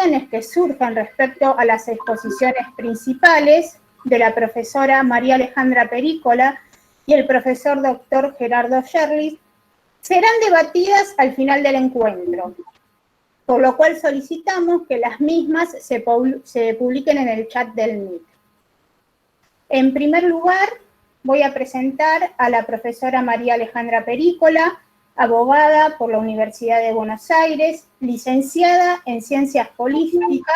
discusiones que surjan respecto a las exposiciones principales de la profesora María Alejandra Perícola y el profesor doctor Gerardo Sherlis serán debatidas al final del encuentro, por lo cual solicitamos que las mismas se publiquen en el chat del Meet. En primer lugar, voy a presentar a la profesora María Alejandra Perícola, abogada por la Universidad de Buenos Aires, licenciada en Ciencias Políticas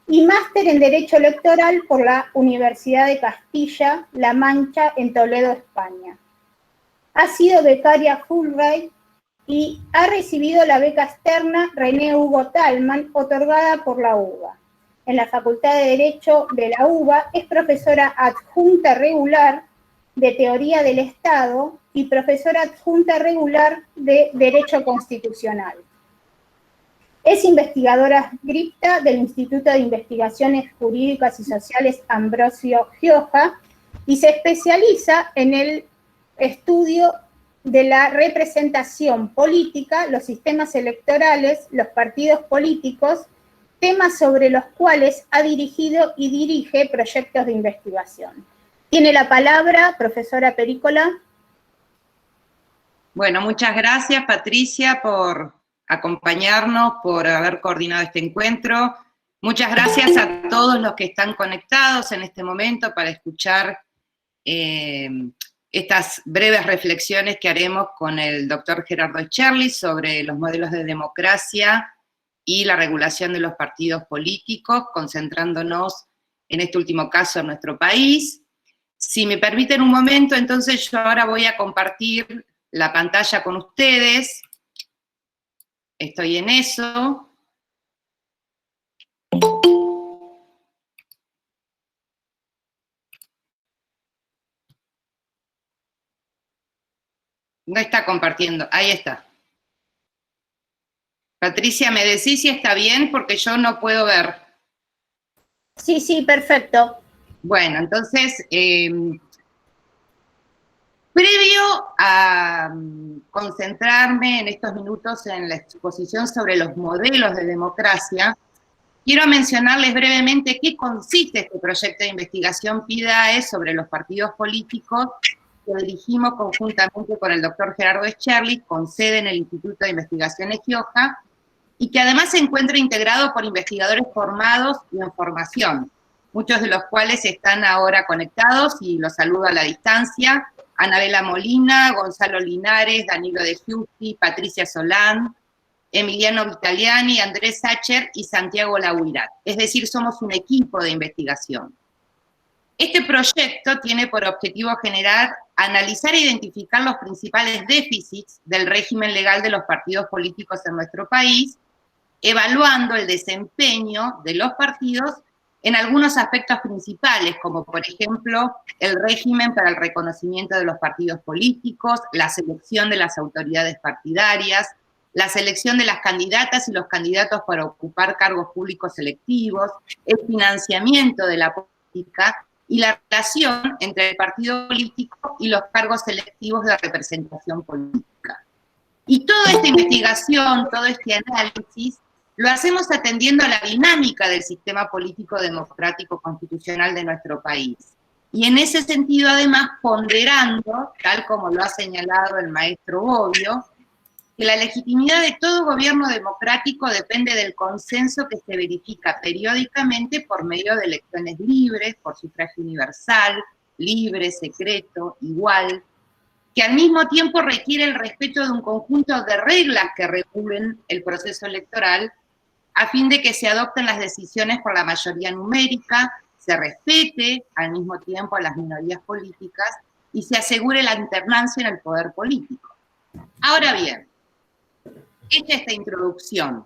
y máster en Derecho Electoral por la Universidad de Castilla-La Mancha en Toledo, España. Ha sido becaria Fulbright y ha recibido la beca externa René Hugo Thalmann, otorgada por la UBA. En la Facultad de Derecho de la UBA es profesora adjunta regular de Teoría del Estado y profesora adjunta regular de Derecho Constitucional. Es investigadora adscripta del Instituto de Investigaciones Jurídicas y Sociales Ambrosio Gioja y se especializa en el estudio de la representación política, los sistemas electorales, los partidos políticos, temas sobre los cuales ha dirigido y dirige proyectos de investigación. Tiene la palabra, profesora Perícola. Bueno, muchas gracias, Patricia, por acompañarnos, por haber coordinado este encuentro. Muchas gracias a todos los que están conectados en este momento para escuchar estas breves reflexiones que haremos con el doctor Gerardo Sherlis sobre los modelos de democracia y la regulación de los partidos políticos, concentrándonos en este último caso en nuestro país. Si me permiten un momento, entonces yo ahora voy a compartir la pantalla con ustedes. Estoy en eso. No está compartiendo, ahí está. Patricia, ¿me decís si está bien? Porque yo no puedo ver. Sí, sí, perfecto. Bueno, entonces, previo a concentrarme en estos minutos en la exposición sobre los modelos de democracia, quiero mencionarles brevemente qué consiste este proyecto de investigación PIDAE sobre los partidos políticos que dirigimos conjuntamente con el doctor Gerardo Sherlis, con sede en el Instituto de Investigaciones Gioja, y que además se encuentra integrado por investigadores formados y en formación, muchos de los cuales están ahora conectados, y los saludo a la distancia: Anabela Molina, Gonzalo Linares, Danilo De Giusti, Patricia Solán, Emiliano Vitaliani, Andrés Sacher y Santiago Lahuirat. Es decir, somos un equipo de investigación. Este proyecto tiene por objetivo generar, analizar e identificar los principales déficits del régimen legal de los partidos políticos en nuestro país, evaluando el desempeño de los partidos en algunos aspectos principales, como por ejemplo el régimen para el reconocimiento de los partidos políticos, la selección de las autoridades partidarias, la selección de las candidatas y los candidatos para ocupar cargos públicos selectivos, el financiamiento de la política y la relación entre el partido político y los cargos selectivos de representación política. Y toda esta investigación, todo este análisis, lo hacemos atendiendo a la dinámica del sistema político democrático constitucional de nuestro país. Y en ese sentido, además, ponderando, tal como lo ha señalado el maestro Bobbio, que la legitimidad de todo gobierno democrático depende del consenso que se verifica periódicamente por medio de elecciones libres, por sufragio universal, libre, secreto, igual, que al mismo tiempo requiere el respeto de un conjunto de reglas que regulen el proceso electoral, a fin de que se adopten las decisiones por la mayoría numérica, se respete al mismo tiempo a las minorías políticas y se asegure la alternancia en el poder político. Ahora bien, hecha esta introducción,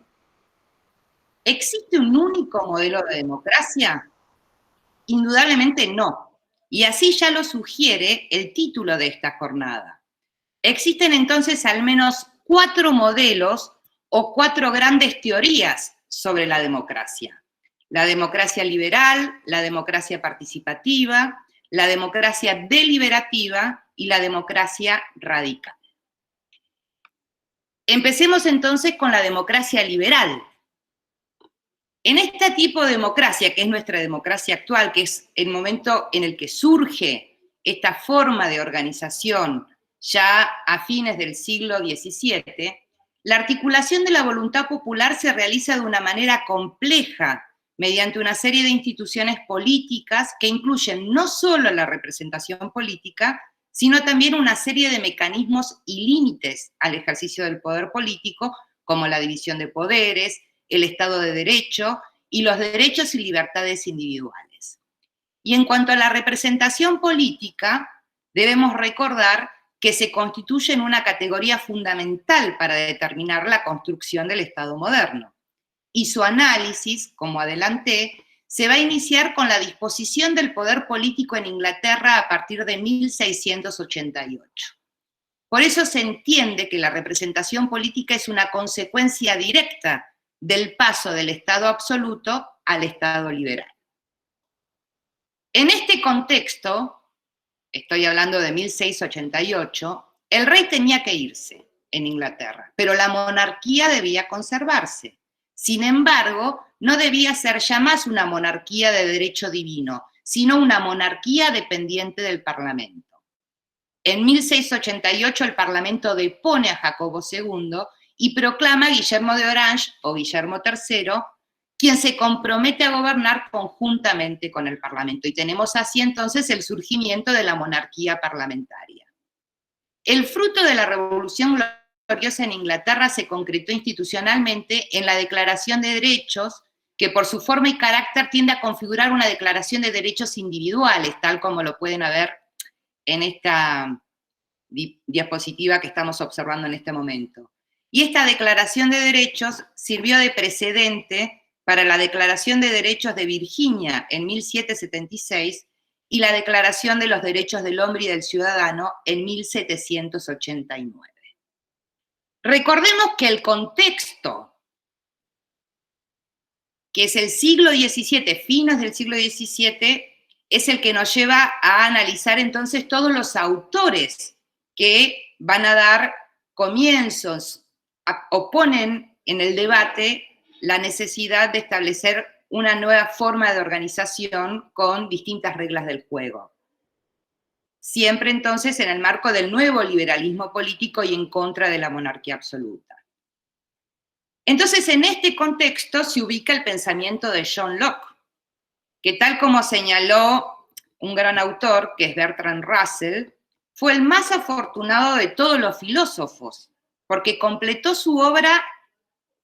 ¿existe un único modelo de democracia? Indudablemente no, y así ya lo sugiere el título de esta jornada. Existen entonces al menos 4 modelos o 4 grandes teorías sobre la democracia: la democracia liberal, la democracia participativa, la democracia deliberativa y la democracia radical. Empecemos entonces con la democracia liberal. En este tipo de democracia, que es nuestra democracia actual, que es el momento en el que surge esta forma de organización ya a fines del siglo XVII, la articulación de la voluntad popular se realiza de una manera compleja mediante una serie de instituciones políticas que incluyen no solo la representación política, sino también una serie de mecanismos y límites al ejercicio del poder político, como la división de poderes, el Estado de Derecho y los derechos y libertades individuales. Y en cuanto a la representación política, debemos recordar que se constituye en una categoría fundamental para determinar la construcción del Estado moderno. Y su análisis, como adelanté, se va a iniciar con la disposición del poder político en Inglaterra a partir de 1688. Por eso se entiende que la representación política es una consecuencia directa del paso del Estado absoluto al Estado liberal. En este contexto, estoy hablando de 1688, el rey tenía que irse en Inglaterra, pero la monarquía debía conservarse. Sin embargo, no debía ser ya más una monarquía de derecho divino, sino una monarquía dependiente del Parlamento. En 1688 el Parlamento depone a Jacobo II y proclama a Guillermo de Orange, o Guillermo III, quien se compromete a gobernar conjuntamente con el Parlamento. Y tenemos así entonces el surgimiento de la monarquía parlamentaria. El fruto de la Revolución Gloriosa en Inglaterra se concretó institucionalmente en la Declaración de Derechos, que por su forma y carácter tiende a configurar una declaración de derechos individuales, tal como lo pueden ver en esta diapositiva que estamos observando en este momento. Y esta Declaración de Derechos sirvió de precedente para la Declaración de Derechos de Virginia en 1776 y la Declaración de los Derechos del Hombre y del Ciudadano en 1789. Recordemos que el contexto, que es el siglo XVII, fines del siglo XVII, es el que nos lleva a analizar entonces todos los autores que van a dar comienzos, o ponen en el debate la necesidad de establecer una nueva forma de organización con distintas reglas del juego. Siempre entonces en el marco del nuevo liberalismo político y en contra de la monarquía absoluta. Entonces en este contexto se ubica el pensamiento de John Locke, que tal como señaló un gran autor, que es Bertrand Russell, fue el más afortunado de todos los filósofos, porque completó su obra,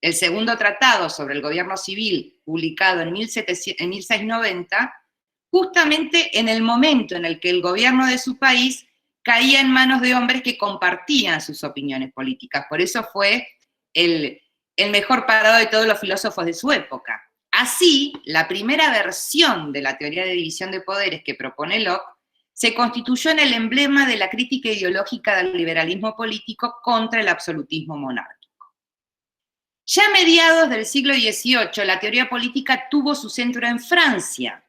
el segundo tratado sobre el gobierno civil, publicado en 1690, justamente en el momento en el que el gobierno de su país caía en manos de hombres que compartían sus opiniones políticas. Por eso fue el mejor parado de todos los filósofos de su época. Así, la primera versión de la teoría de división de poderes que propone Locke se constituyó en el emblema de la crítica ideológica del liberalismo político contra el absolutismo monárquico. Ya a mediados del siglo XVIII, la teoría política tuvo su centro en Francia.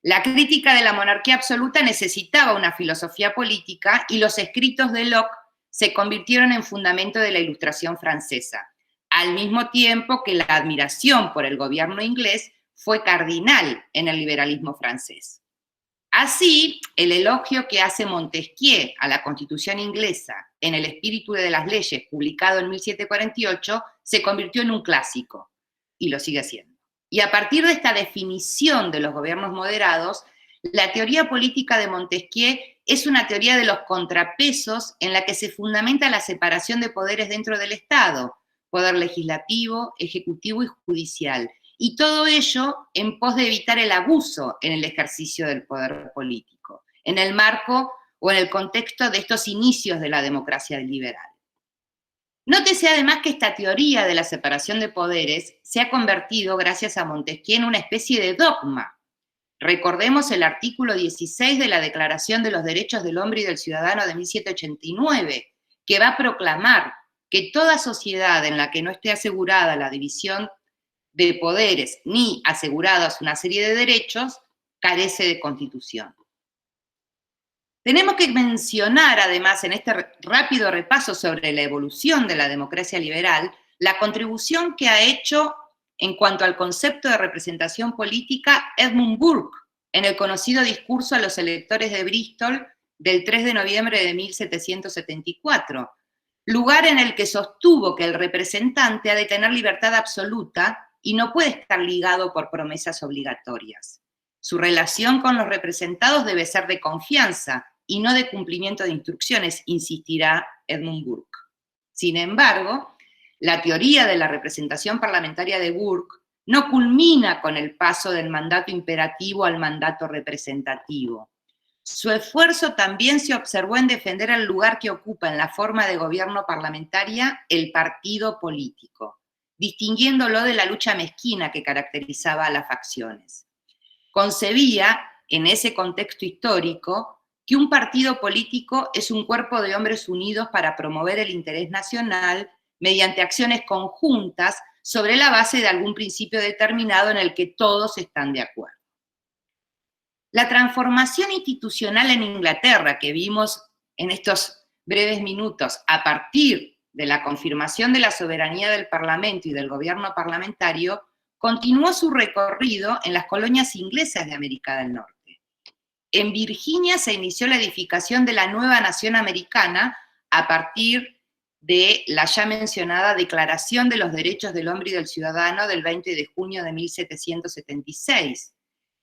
La crítica de la monarquía absoluta necesitaba una filosofía política y los escritos de Locke se convirtieron en fundamento de la Ilustración francesa, al mismo tiempo que la admiración por el gobierno inglés fue cardinal en el liberalismo francés. Así, el elogio que hace Montesquieu a la Constitución inglesa en El espíritu de las leyes, publicado en 1748, se convirtió en un clásico, y lo sigue siendo. Y a partir de esta definición de los gobiernos moderados, la teoría política de Montesquieu es una teoría de los contrapesos en la que se fundamenta la separación de poderes dentro del Estado, poder legislativo, ejecutivo y judicial, y todo ello en pos de evitar el abuso en el ejercicio del poder político, en el marco o en el contexto de estos inicios de la democracia liberal. Nótese además que esta teoría de la separación de poderes se ha convertido, gracias a Montesquieu, en una especie de dogma. Recordemos el artículo 16 de la Declaración de los Derechos del Hombre y del Ciudadano de 1789, que va a proclamar que toda sociedad en la que no esté asegurada la división de poderes ni aseguradas una serie de derechos, carece de constitución. Tenemos que mencionar, además, en este rápido repaso sobre la evolución de la democracia liberal, la contribución que ha hecho en cuanto al concepto de representación política Edmund Burke, en el conocido discurso a los electores de Bristol del 3 de noviembre de 1774, lugar en el que sostuvo que el representante ha de tener libertad absoluta y no puede estar ligado por promesas obligatorias. Su relación con los representados debe ser de confianza y no de cumplimiento de instrucciones, insistirá Edmund Burke. Sin embargo, la teoría de la representación parlamentaria de Burke no culmina con el paso del mandato imperativo al mandato representativo. Su esfuerzo también se observó en defender el lugar que ocupa en la forma de gobierno parlamentaria el partido político, distinguiéndolo de la lucha mezquina que caracterizaba a las facciones. Concebía, en ese contexto histórico, que un partido político es un cuerpo de hombres unidos para promover el interés nacional mediante acciones conjuntas sobre la base de algún principio determinado en el que todos están de acuerdo. La transformación institucional en Inglaterra que vimos en estos breves minutos a partir de la confirmación de la soberanía del Parlamento y del gobierno parlamentario continuó su recorrido en las colonias inglesas de América del Norte. En Virginia se inició la edificación de la nueva nación americana a partir de la ya mencionada Declaración de los Derechos del Hombre y del Ciudadano del 20 de junio de 1776.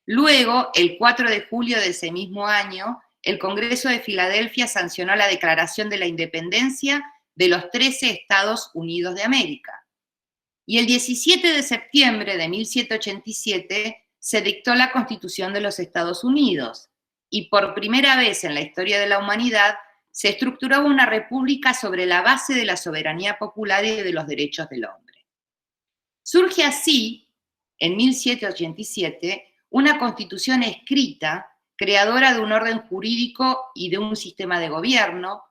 Luego, el 4 de julio de ese mismo año, el Congreso de Filadelfia sancionó la Declaración de la Independencia de los 13 Estados Unidos de América. Y el 17 de septiembre de 1787 se dictó la Constitución de los Estados Unidos, y por primera vez en la historia de la humanidad se estructuró una república sobre la base de la soberanía popular y de los derechos del hombre. Surge así, en 1787, una constitución escrita, creadora de un orden jurídico y de un sistema de gobierno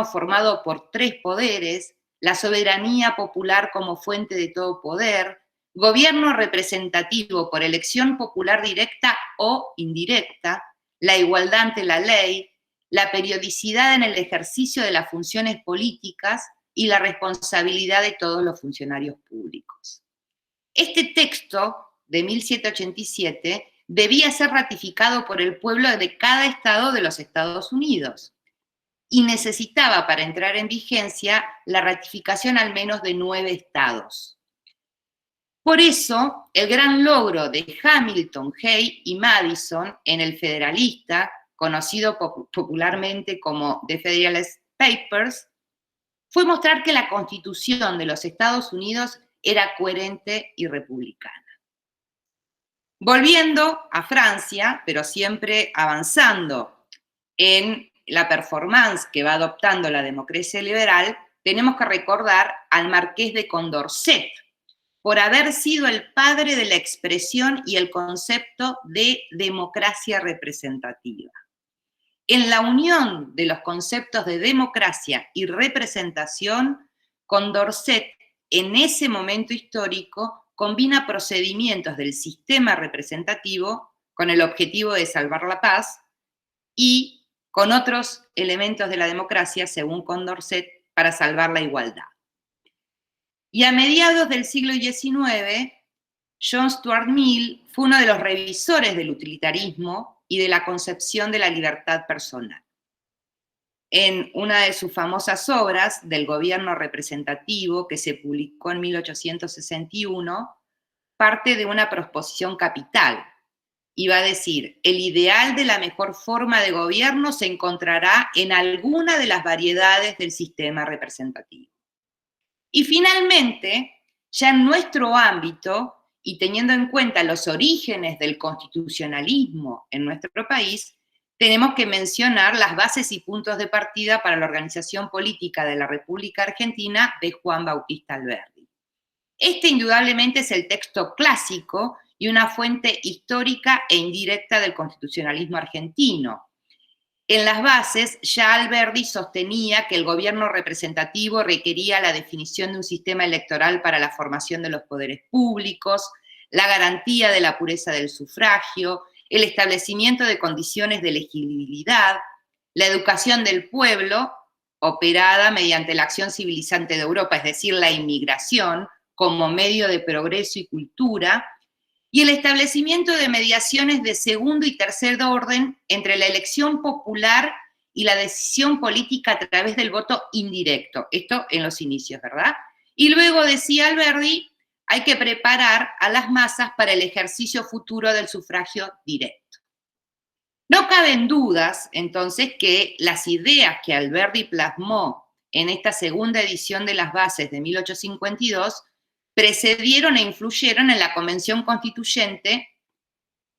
formado por tres poderes: la soberanía popular como fuente de todo poder, gobierno representativo por elección popular directa o indirecta, la igualdad ante la ley, la periodicidad en el ejercicio de las funciones políticas y la responsabilidad de todos los funcionarios públicos. Este texto de 1787 debía ser ratificado por el pueblo de cada estado de los Estados Unidos y necesitaba para entrar en vigencia la ratificación al menos de 9 estados. Por eso, el gran logro de Hamilton, Hay y Madison en el Federalista, conocido popularmente como The Federalist Papers, fue mostrar que la Constitución de los Estados Unidos era coherente y republicana. Volviendo a Francia, pero siempre avanzando en la performance que va adoptando la democracia liberal, tenemos que recordar al Marqués de Condorcet, por haber sido el padre de la expresión y el concepto de democracia representativa. En la unión de los conceptos de democracia y representación, Condorcet, en ese momento histórico, combina procedimientos del sistema representativo con el objetivo de salvar la paz y con otros elementos de la democracia, según Condorcet, para salvar la igualdad. Y a mediados del siglo XIX, John Stuart Mill fue uno de los revisores del utilitarismo y de la concepción de la libertad personal. En una de sus famosas obras del gobierno representativo, que se publicó en 1861, parte de una proposición capital. Iba a decir: el ideal de la mejor forma de gobierno se encontrará en alguna de las variedades del sistema representativo. Y finalmente, ya en nuestro ámbito, y teniendo en cuenta los orígenes del constitucionalismo en nuestro país, tenemos que mencionar las bases y puntos de partida para la organización política de la República Argentina de Juan Bautista Alberdi. Este indudablemente es el texto clásico y una fuente histórica e indirecta del constitucionalismo argentino. En las bases, ya Alberdi sostenía que el gobierno representativo requería la definición de un sistema electoral para la formación de los poderes públicos, la garantía de la pureza del sufragio, el establecimiento de condiciones de elegibilidad, la educación del pueblo, operada mediante la acción civilizante de Europa, es decir, la inmigración, como medio de progreso y cultura, y el establecimiento de mediaciones de segundo y tercer orden entre la elección popular y la decisión política a través del voto indirecto. Esto en los inicios, ¿verdad? Y luego, decía Alberdi, hay que preparar a las masas para el ejercicio futuro del sufragio directo. No caben dudas, entonces, que las ideas que Alberdi plasmó en esta segunda edición de las bases de 1852 precedieron e influyeron en la Convención Constituyente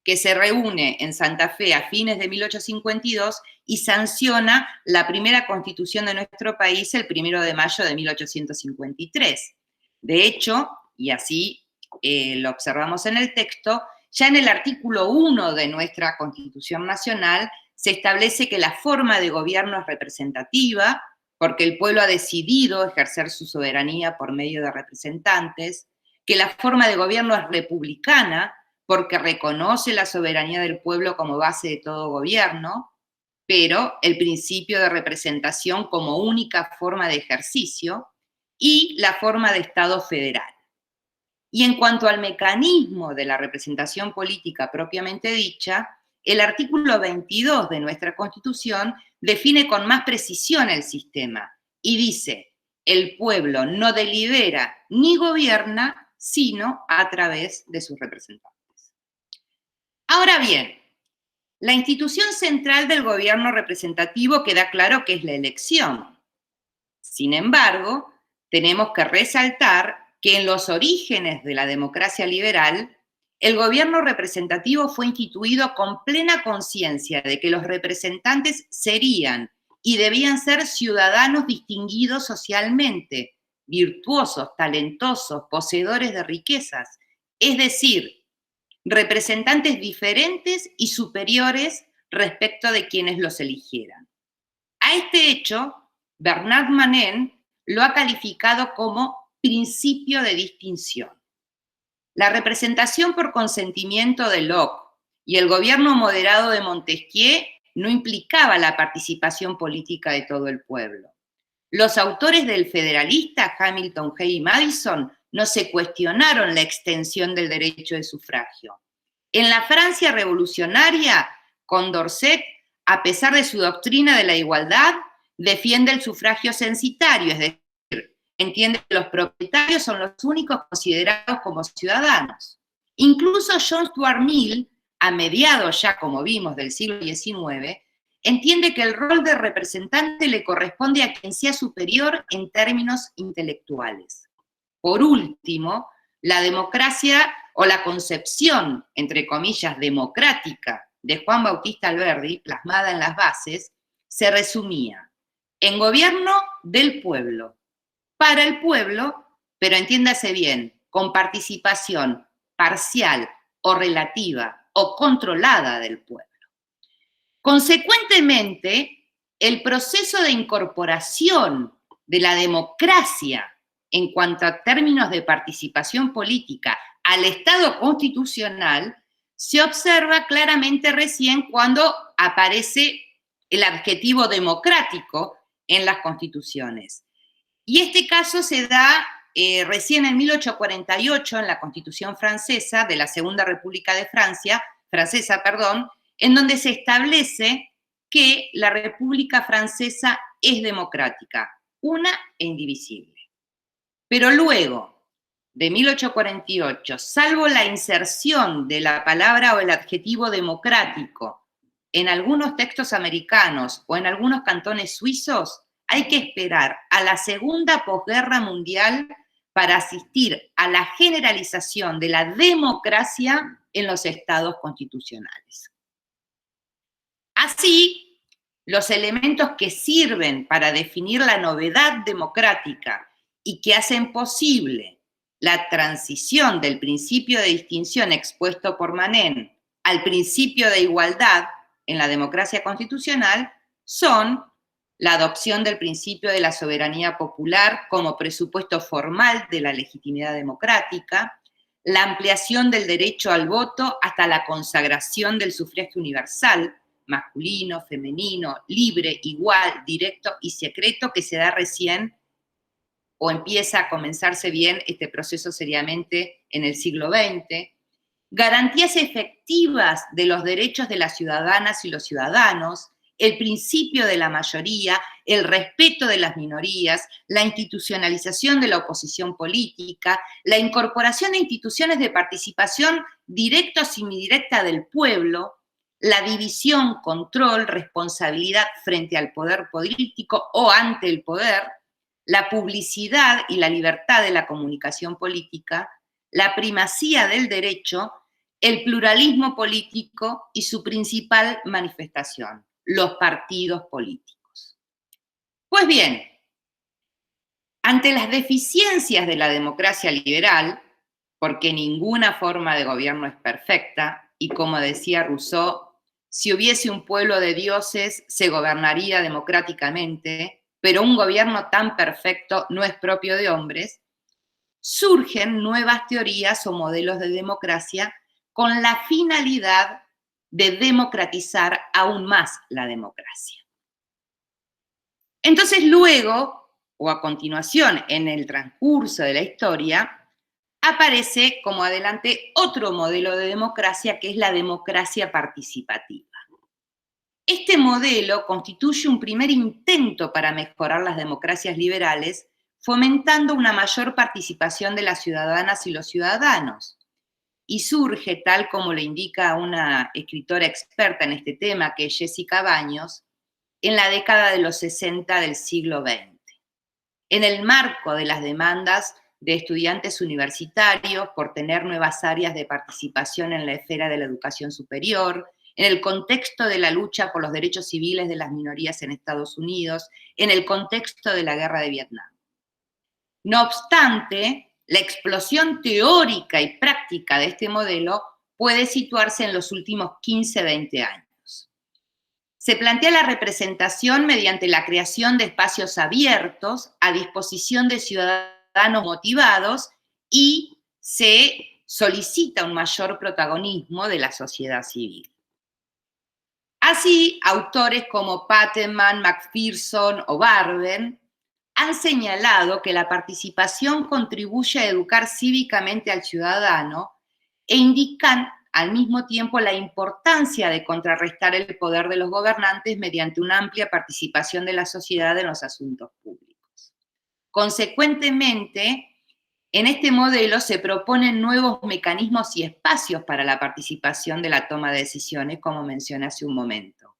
que se reúne en Santa Fe a fines de 1852 y sanciona la primera Constitución de nuestro país el 1 de mayo de 1853. De hecho, y así lo observamos en el texto, ya en el artículo 1 de nuestra Constitución Nacional se establece que la forma de gobierno es representativa, porque el pueblo ha decidido ejercer su soberanía por medio de representantes, que la forma de gobierno es republicana, porque reconoce la soberanía del pueblo como base de todo gobierno, pero el principio de representación como única forma de ejercicio, y la forma de Estado federal. Y en cuanto al mecanismo de la representación política propiamente dicha, el artículo 22 de nuestra Constitución define con más precisión el sistema y dice: el pueblo no delibera ni gobierna, sino a través de sus representantes. Ahora bien, la institución central del gobierno representativo queda claro que es la elección. Sin embargo, tenemos que resaltar que en los orígenes de la democracia liberal, el gobierno representativo fue instituido con plena conciencia de que los representantes serían y debían ser ciudadanos distinguidos socialmente, virtuosos, talentosos, poseedores de riquezas, es decir, representantes diferentes y superiores respecto de quienes los eligieran. A este hecho, Bernard Manin lo ha calificado como principio de distinción. La representación por consentimiento de Locke y el gobierno moderado de Montesquieu no implicaba la participación política de todo el pueblo. Los autores del Federalista, Hamilton, Hay y Madison, no se cuestionaron la extensión del derecho de sufragio. En la Francia revolucionaria, Condorcet, a pesar de su doctrina de la igualdad, defiende el sufragio censitario, es decir, entiende que los propietarios son los únicos considerados como ciudadanos. Incluso John Stuart Mill, a mediados ya, como vimos, del siglo XIX, entiende que el rol de representante le corresponde a quien sea superior en términos intelectuales. Por último, la democracia o la concepción, entre comillas, democrática de Juan Bautista Alberdi, plasmada en las bases, se resumía en gobierno del pueblo, para el pueblo, pero entiéndase bien, con participación parcial o relativa o controlada del pueblo. Consecuentemente, el proceso de incorporación de la democracia en cuanto a términos de participación política al Estado constitucional se observa claramente recién cuando aparece el adjetivo democrático en las constituciones. Y este caso se da recién en 1848 en la Constitución francesa, de la Segunda República de Francia, en donde se establece que la República Francesa es democrática, una e indivisible. Pero luego, de 1848, salvo la inserción de la palabra o el adjetivo democrático en algunos textos americanos o en algunos cantones suizos, hay que esperar a la segunda posguerra mundial para asistir a la generalización de la democracia en los estados constitucionales. Así, los elementos que sirven para definir la novedad democrática y que hacen posible la transición del principio de distinción expuesto por Manin al principio de igualdad en la democracia constitucional son la adopción del principio de la soberanía popular como presupuesto formal de la legitimidad democrática, la ampliación del derecho al voto hasta la consagración del sufragio universal, masculino, femenino, libre, igual, directo y secreto, que se da recién o empieza a comenzarse bien este proceso seriamente en el siglo XX, garantías efectivas de los derechos de las ciudadanas y los ciudadanos, el principio de la mayoría, el respeto de las minorías, la institucionalización de la oposición política, la incorporación de instituciones de participación directa o semidirecta del pueblo, la división, control, responsabilidad frente al poder político o ante el poder, la publicidad y la libertad de la comunicación política, la primacía del derecho, el pluralismo político y su principal manifestación, los partidos políticos. Pues bien, ante las deficiencias de la democracia liberal, porque ninguna forma de gobierno es perfecta, y como decía Rousseau, si hubiese un pueblo de dioses, se gobernaría democráticamente, pero un gobierno tan perfecto no es propio de hombres, surgen nuevas teorías o modelos de democracia con la finalidad de democratizar aún más la democracia. Entonces luego, o a continuación, en el transcurso de la historia, aparece como adelante otro modelo de democracia que es la democracia participativa. Este modelo constituye un primer intento para mejorar las democracias liberales, fomentando una mayor participación de las ciudadanas y los ciudadanos. Y surge, tal como lo indica una escritora experta en este tema, que es Jessica Baños, en la década de los 60 del siglo XX. En el marco de las demandas de estudiantes universitarios por tener nuevas áreas de participación en la esfera de la educación superior, en el contexto de la lucha por los derechos civiles de las minorías en Estados Unidos, en el contexto de la guerra de Vietnam. No obstante, la explosión teórica y práctica de este modelo puede situarse en los últimos 15-20 años. Se plantea la representación mediante la creación de espacios abiertos a disposición de ciudadanos motivados y se solicita un mayor protagonismo de la sociedad civil. Así, autores como Pateman, McPherson o Barben han señalado que la participación contribuye a educar cívicamente al ciudadano e indican al mismo tiempo la importancia de contrarrestar el poder de los gobernantes mediante una amplia participación de la sociedad en los asuntos públicos. Consecuentemente, en este modelo se proponen nuevos mecanismos y espacios para la participación de la toma de decisiones, como mencioné hace un momento.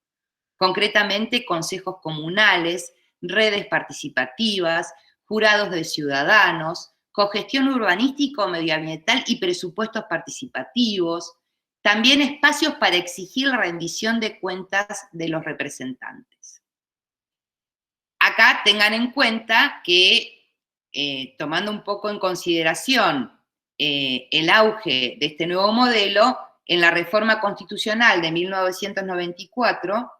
Concretamente, consejos comunales, redes participativas, jurados de ciudadanos, cogestión urbanístico-medioambiental y presupuestos participativos, también espacios para exigir la rendición de cuentas de los representantes. Acá tengan en cuenta que, tomando un poco en consideración el auge de este nuevo modelo, en la reforma constitucional de 1994,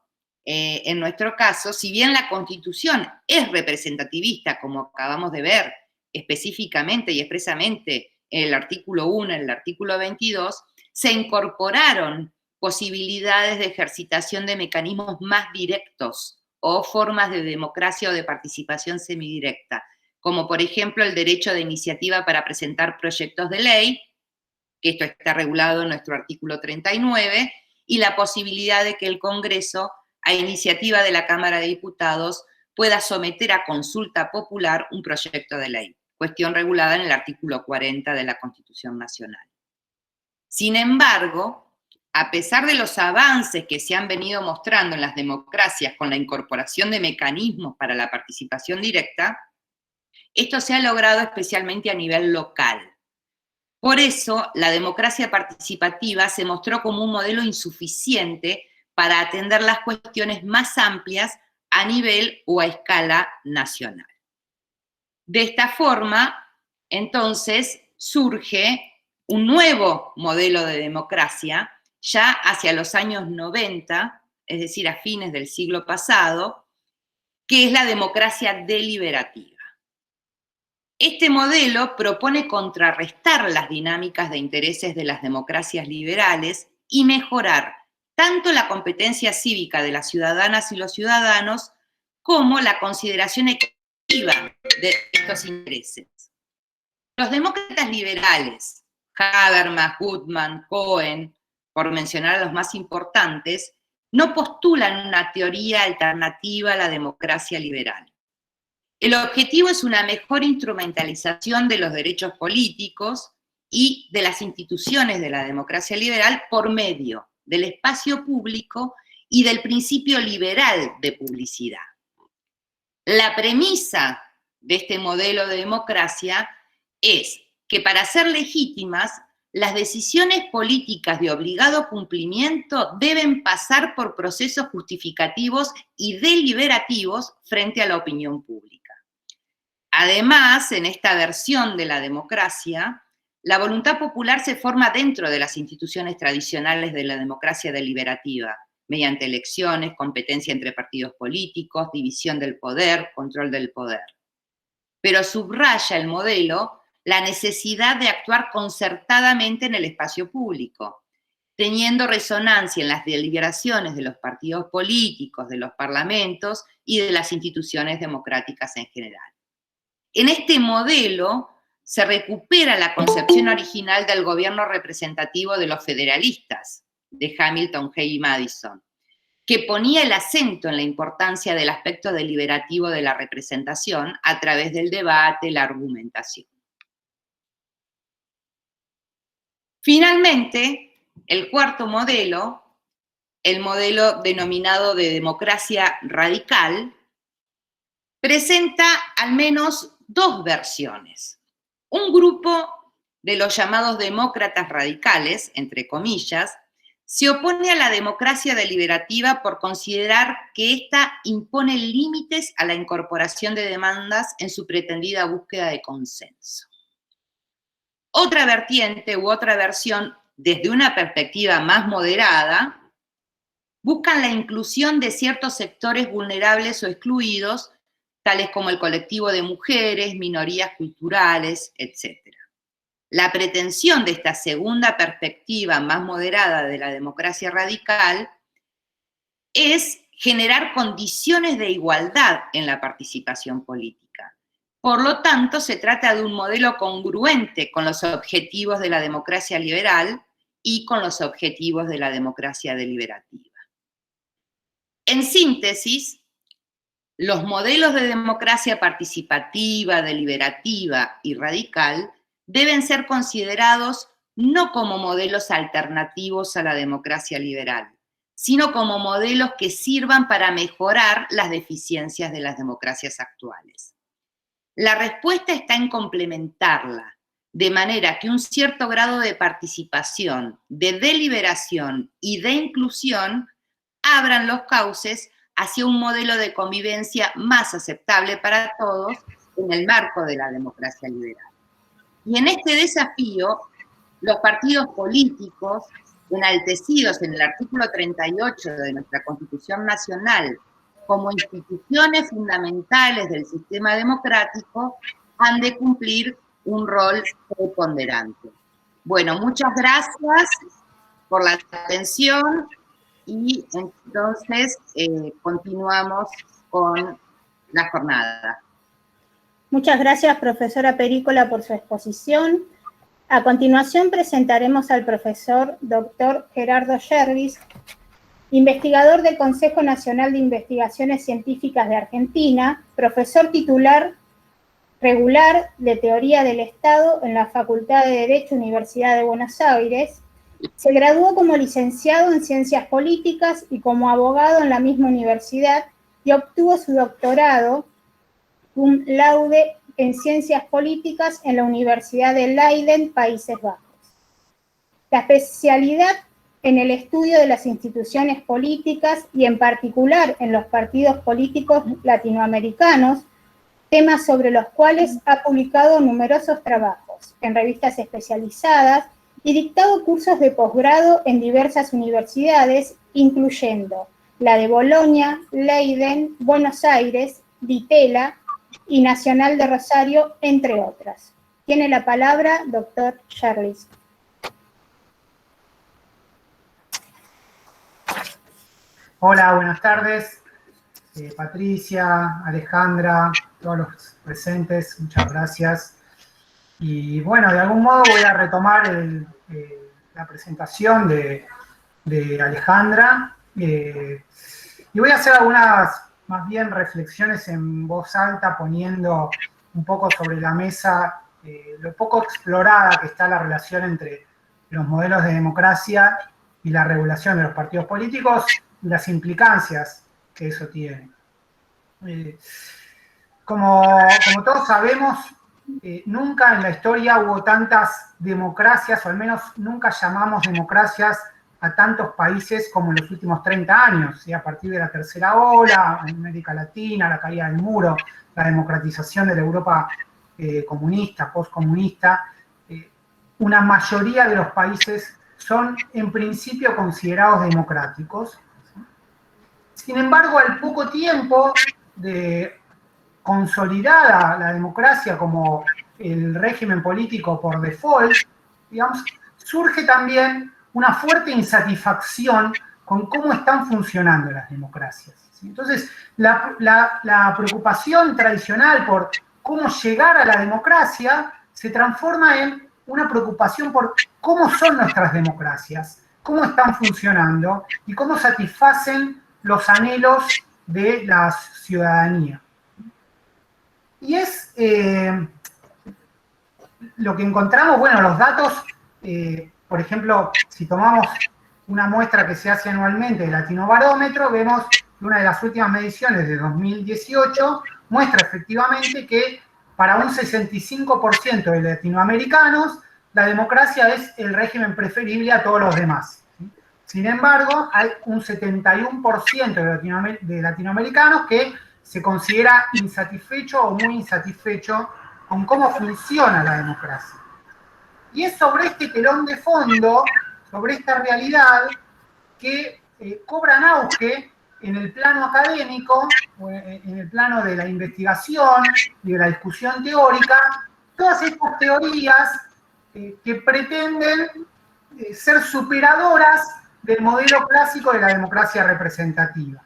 en nuestro caso, si bien la Constitución es representativista, como acabamos de ver específicamente y expresamente en el artículo 1, en el artículo 22, se incorporaron posibilidades de ejercitación de mecanismos más directos o formas de democracia o de participación semidirecta, como por ejemplo el derecho de iniciativa para presentar proyectos de ley, que esto está regulado en nuestro artículo 39, y la posibilidad de que el Congreso, a iniciativa de la Cámara de Diputados, pueda someter a consulta popular un proyecto de ley, cuestión regulada en el artículo 40 de la Constitución Nacional. Sin embargo, a pesar de los avances que se han venido mostrando en las democracias con la incorporación de mecanismos para la participación directa, esto se ha logrado especialmente a nivel local. Por eso, la democracia participativa se mostró como un modelo insuficiente para atender las cuestiones más amplias a nivel o a escala nacional. De esta forma, entonces, surge un nuevo modelo de democracia, ya hacia los años 90, es decir, a fines del siglo pasado, que es la democracia deliberativa. Este modelo propone contrarrestar las dinámicas de intereses de las democracias liberales y mejorar tanto la competencia cívica de las ciudadanas y los ciudadanos como la consideración de estos intereses. Los demócratas liberales, Habermas, Goodman, Cohen, por mencionar a los más importantes, no postulan una teoría alternativa a la democracia liberal. El objetivo es una mejor instrumentalización de los derechos políticos y de las instituciones de la democracia liberal por medio del espacio público y del principio liberal de publicidad. La premisa de este modelo de democracia es que para ser legítimas, las decisiones políticas de obligado cumplimiento deben pasar por procesos justificativos y deliberativos frente a la opinión pública. Además, en esta versión de la democracia, la voluntad popular se forma dentro de las instituciones tradicionales de la democracia deliberativa, mediante elecciones, competencia entre partidos políticos, división del poder, control del poder. Pero subraya el modelo la necesidad de actuar concertadamente en el espacio público, teniendo resonancia en las deliberaciones de los partidos políticos, de los parlamentos y de las instituciones democráticas en general. En este modelo se recupera la concepción original del gobierno representativo de los federalistas, de Hamilton, Hay y Madison, que ponía el acento en la importancia del aspecto deliberativo de la representación a través del debate, la argumentación. Finalmente, el cuarto modelo, el modelo denominado de democracia radical, presenta al menos dos versiones. Un grupo de los llamados demócratas radicales, entre comillas, se opone a la democracia deliberativa por considerar que ésta impone límites a la incorporación de demandas en su pretendida búsqueda de consenso. Otra vertiente u otra versión, desde una perspectiva más moderada, buscan la inclusión de ciertos sectores vulnerables o excluidos, tales como el colectivo de mujeres, minorías culturales, etc. La pretensión de esta segunda perspectiva más moderada de la democracia radical es generar condiciones de igualdad en la participación política. Por lo tanto, se trata de un modelo congruente con los objetivos de la democracia liberal y con los objetivos de la democracia deliberativa. En síntesis, los modelos de democracia participativa, deliberativa y radical deben ser considerados no como modelos alternativos a la democracia liberal, sino como modelos que sirvan para mejorar las deficiencias de las democracias actuales. La respuesta está en complementarla, de manera que un cierto grado de participación, de deliberación y de inclusión abran los cauces hacia un modelo de convivencia más aceptable para todos en el marco de la democracia liberal. Y en este desafío, los partidos políticos, enaltecidos en el artículo 38 de nuestra Constitución Nacional como instituciones fundamentales del sistema democrático, han de cumplir un rol preponderante. Bueno, muchas gracias por la atención y entonces continuamos con la jornada. Muchas gracias, profesora Perícola, por su exposición. A continuación presentaremos al profesor Dr. Gerardo Sherlis, investigador del Consejo Nacional de Investigaciones Científicas de Argentina, profesor titular regular de Teoría del Estado en la Facultad de Derecho, Universidad de Buenos Aires. Se graduó como licenciado en Ciencias Políticas y como abogado en la misma universidad y obtuvo su doctorado cum laude en Ciencias Políticas en la Universidad de Leiden, Países Bajos. La especialidad en el estudio de las instituciones políticas y en particular en los partidos políticos latinoamericanos, temas sobre los cuales ha publicado numerosos trabajos en revistas especializadas y dictado cursos de posgrado en diversas universidades, incluyendo la de Bolonia, Leiden, Buenos Aires, Di Tella y Nacional de Rosario, entre otras. Tiene la palabra doctor Sherlis. Hola, buenas tardes. Patricia, Alejandra, todos los presentes, muchas gracias. Y bueno, de algún modo voy a retomar la presentación de Alejandra, y voy a hacer algunas, más bien, reflexiones en voz alta, poniendo un poco sobre la mesa lo poco explorada que está la relación entre los modelos de democracia y la regulación de los partidos políticos y las implicancias que eso tiene. Como todos sabemos, nunca en la historia hubo tantas democracias, o al menos nunca llamamos democracias a tantos países como en los últimos 30 años, ¿sí? A partir de la tercera ola, en América Latina, la caída del muro, la democratización de la Europa comunista, postcomunista, una mayoría de los países son en principio considerados democráticos. Sin embargo, al poco tiempo de consolidada la democracia como el régimen político por default, digamos, surge también una fuerte insatisfacción con cómo están funcionando las democracias. ¿Sí? Entonces, la preocupación tradicional por cómo llegar a la democracia se transforma en una preocupación por cómo son nuestras democracias, cómo están funcionando y cómo satisfacen los anhelos de la ciudadanía. Y es lo que encontramos, bueno, los datos, por ejemplo, si tomamos una muestra que se hace anualmente de Latinobarómetro, vemos que una de las últimas mediciones de 2018 muestra efectivamente que para un 65% de latinoamericanos la democracia es el régimen preferible a todos los demás. Sin embargo, hay un 71% de latinoamericanos que se considera insatisfecho o muy insatisfecho con cómo funciona la democracia. Y es sobre este telón de fondo, sobre esta realidad, que cobran auge en el plano académico, en el plano de la investigación y de la discusión teórica, todas estas teorías que pretenden ser superadoras del modelo clásico de la democracia representativa.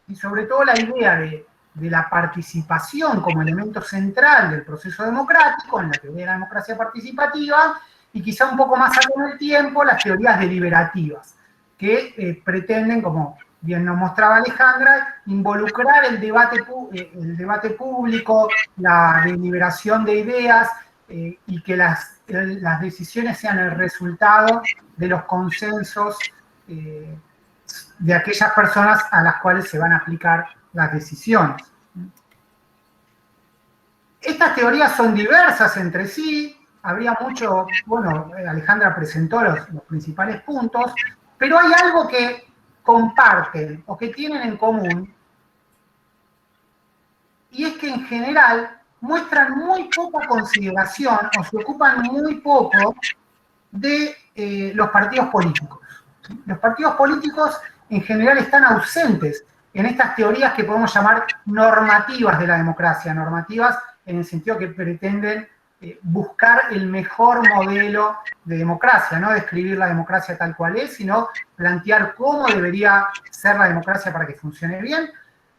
Y sobre todo la idea de la participación como elemento central del proceso democrático, en la teoría de la democracia participativa, y quizá un poco más allá en el tiempo, las teorías deliberativas, que pretenden, como bien nos mostraba Alejandra, involucrar el debate público, la deliberación de ideas, y que las decisiones sean el resultado de los consensos de aquellas personas a las cuales se van a aplicar las decisiones. Estas teorías son diversas entre sí, habría mucho, bueno, Alejandra presentó los principales puntos, pero hay algo que comparten o que tienen en común, y es que en general muestran muy poca consideración o se ocupan muy poco de los partidos políticos. Los partidos políticos en general están ausentes en estas teorías que podemos llamar normativas de la democracia, normativas en el sentido que pretenden buscar el mejor modelo de democracia, no describir la democracia tal cual es, sino plantear cómo debería ser la democracia para que funcione bien.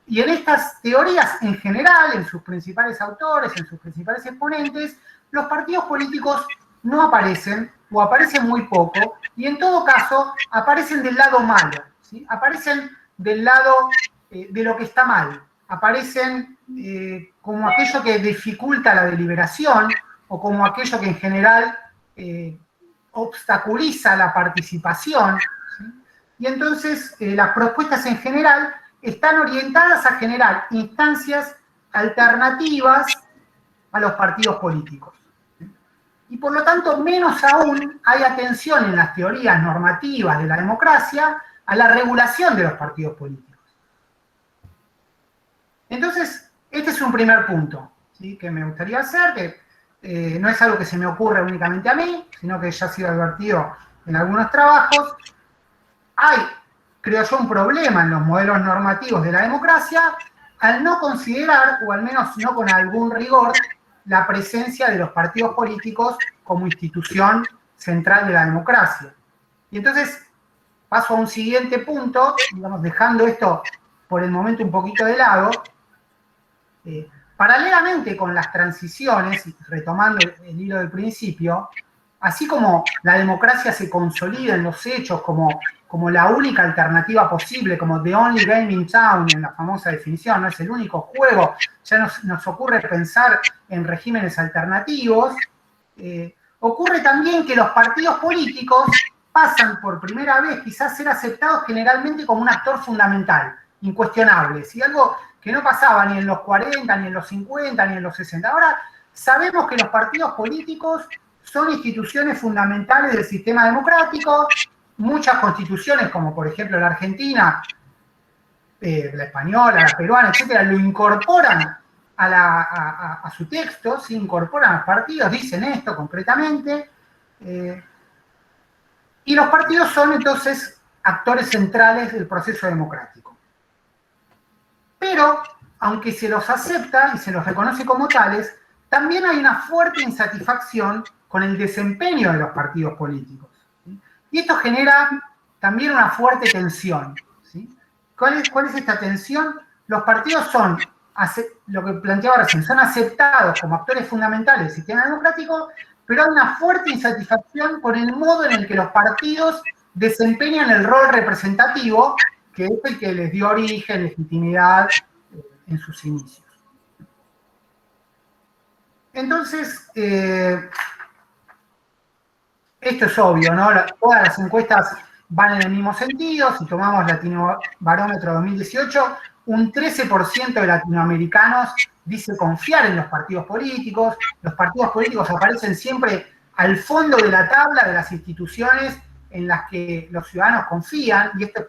Y en estas teorías en general, en sus principales autores, en sus principales exponentes, los partidos políticos no aparecen, o aparecen muy poco, y en todo caso aparecen del lado malo, ¿sí? Aparecen del lado de lo que está mal, aparecen como aquello que dificulta la deliberación, o como aquello que en general obstaculiza la participación, ¿sí? Y entonces las propuestas en general están orientadas a generar instancias alternativas a los partidos políticos. Y por lo tanto, menos aún hay atención en las teorías normativas de la democracia a la regulación de los partidos políticos. Entonces, este es un primer punto, ¿sí?, que me gustaría hacer, que no es algo que se me ocurre únicamente a mí, sino que ya ha sido advertido en algunos trabajos. Hay, creo yo, un problema en los modelos normativos de la democracia al no considerar, o al menos no con algún rigor, la presencia de los partidos políticos como institución central de la democracia. Y entonces paso a un siguiente punto, digamos, dejando esto por el momento un poquito de lado. paralelamente con las transiciones, retomando el hilo del principio, así como la democracia se consolida en los hechos como la única alternativa posible, como the only game in town, en la famosa definición, no es el único juego, ya nos ocurre pensar en regímenes alternativos, ocurre también que los partidos políticos pasan por primera vez quizás a ser aceptados generalmente como un actor fundamental, incuestionable, ¿sí? Algo que no pasaba ni en los 40, ni en los 50, ni en los 60. Ahora sabemos que los partidos políticos son instituciones fundamentales del sistema democrático. Muchas constituciones, como por ejemplo la argentina, la española, la peruana, etcétera, lo incorporan a su texto, se incorporan a los partidos, dicen esto concretamente, y los partidos son entonces actores centrales del proceso democrático. Pero, aunque se los acepta y se los reconoce como tales, también hay una fuerte insatisfacción con el desempeño de los partidos políticos, ¿sí? Y esto genera también una fuerte tensión, ¿sí? ¿Cuál es esta tensión? Los partidos son, lo que planteaba recién, son aceptados como actores fundamentales del sistema democrático, pero hay una fuerte insatisfacción con el modo en el que los partidos desempeñan el rol representativo, que es el que les dio origen, legitimidad en sus inicios. Entonces, esto es obvio, ¿no? Todas las encuestas van en el mismo sentido. Si tomamos Latinobarómetro 2018, un 13% de latinoamericanos dice confiar en los partidos políticos. Los partidos políticos aparecen siempre al fondo de la tabla de las instituciones en las que los ciudadanos confían, y esto es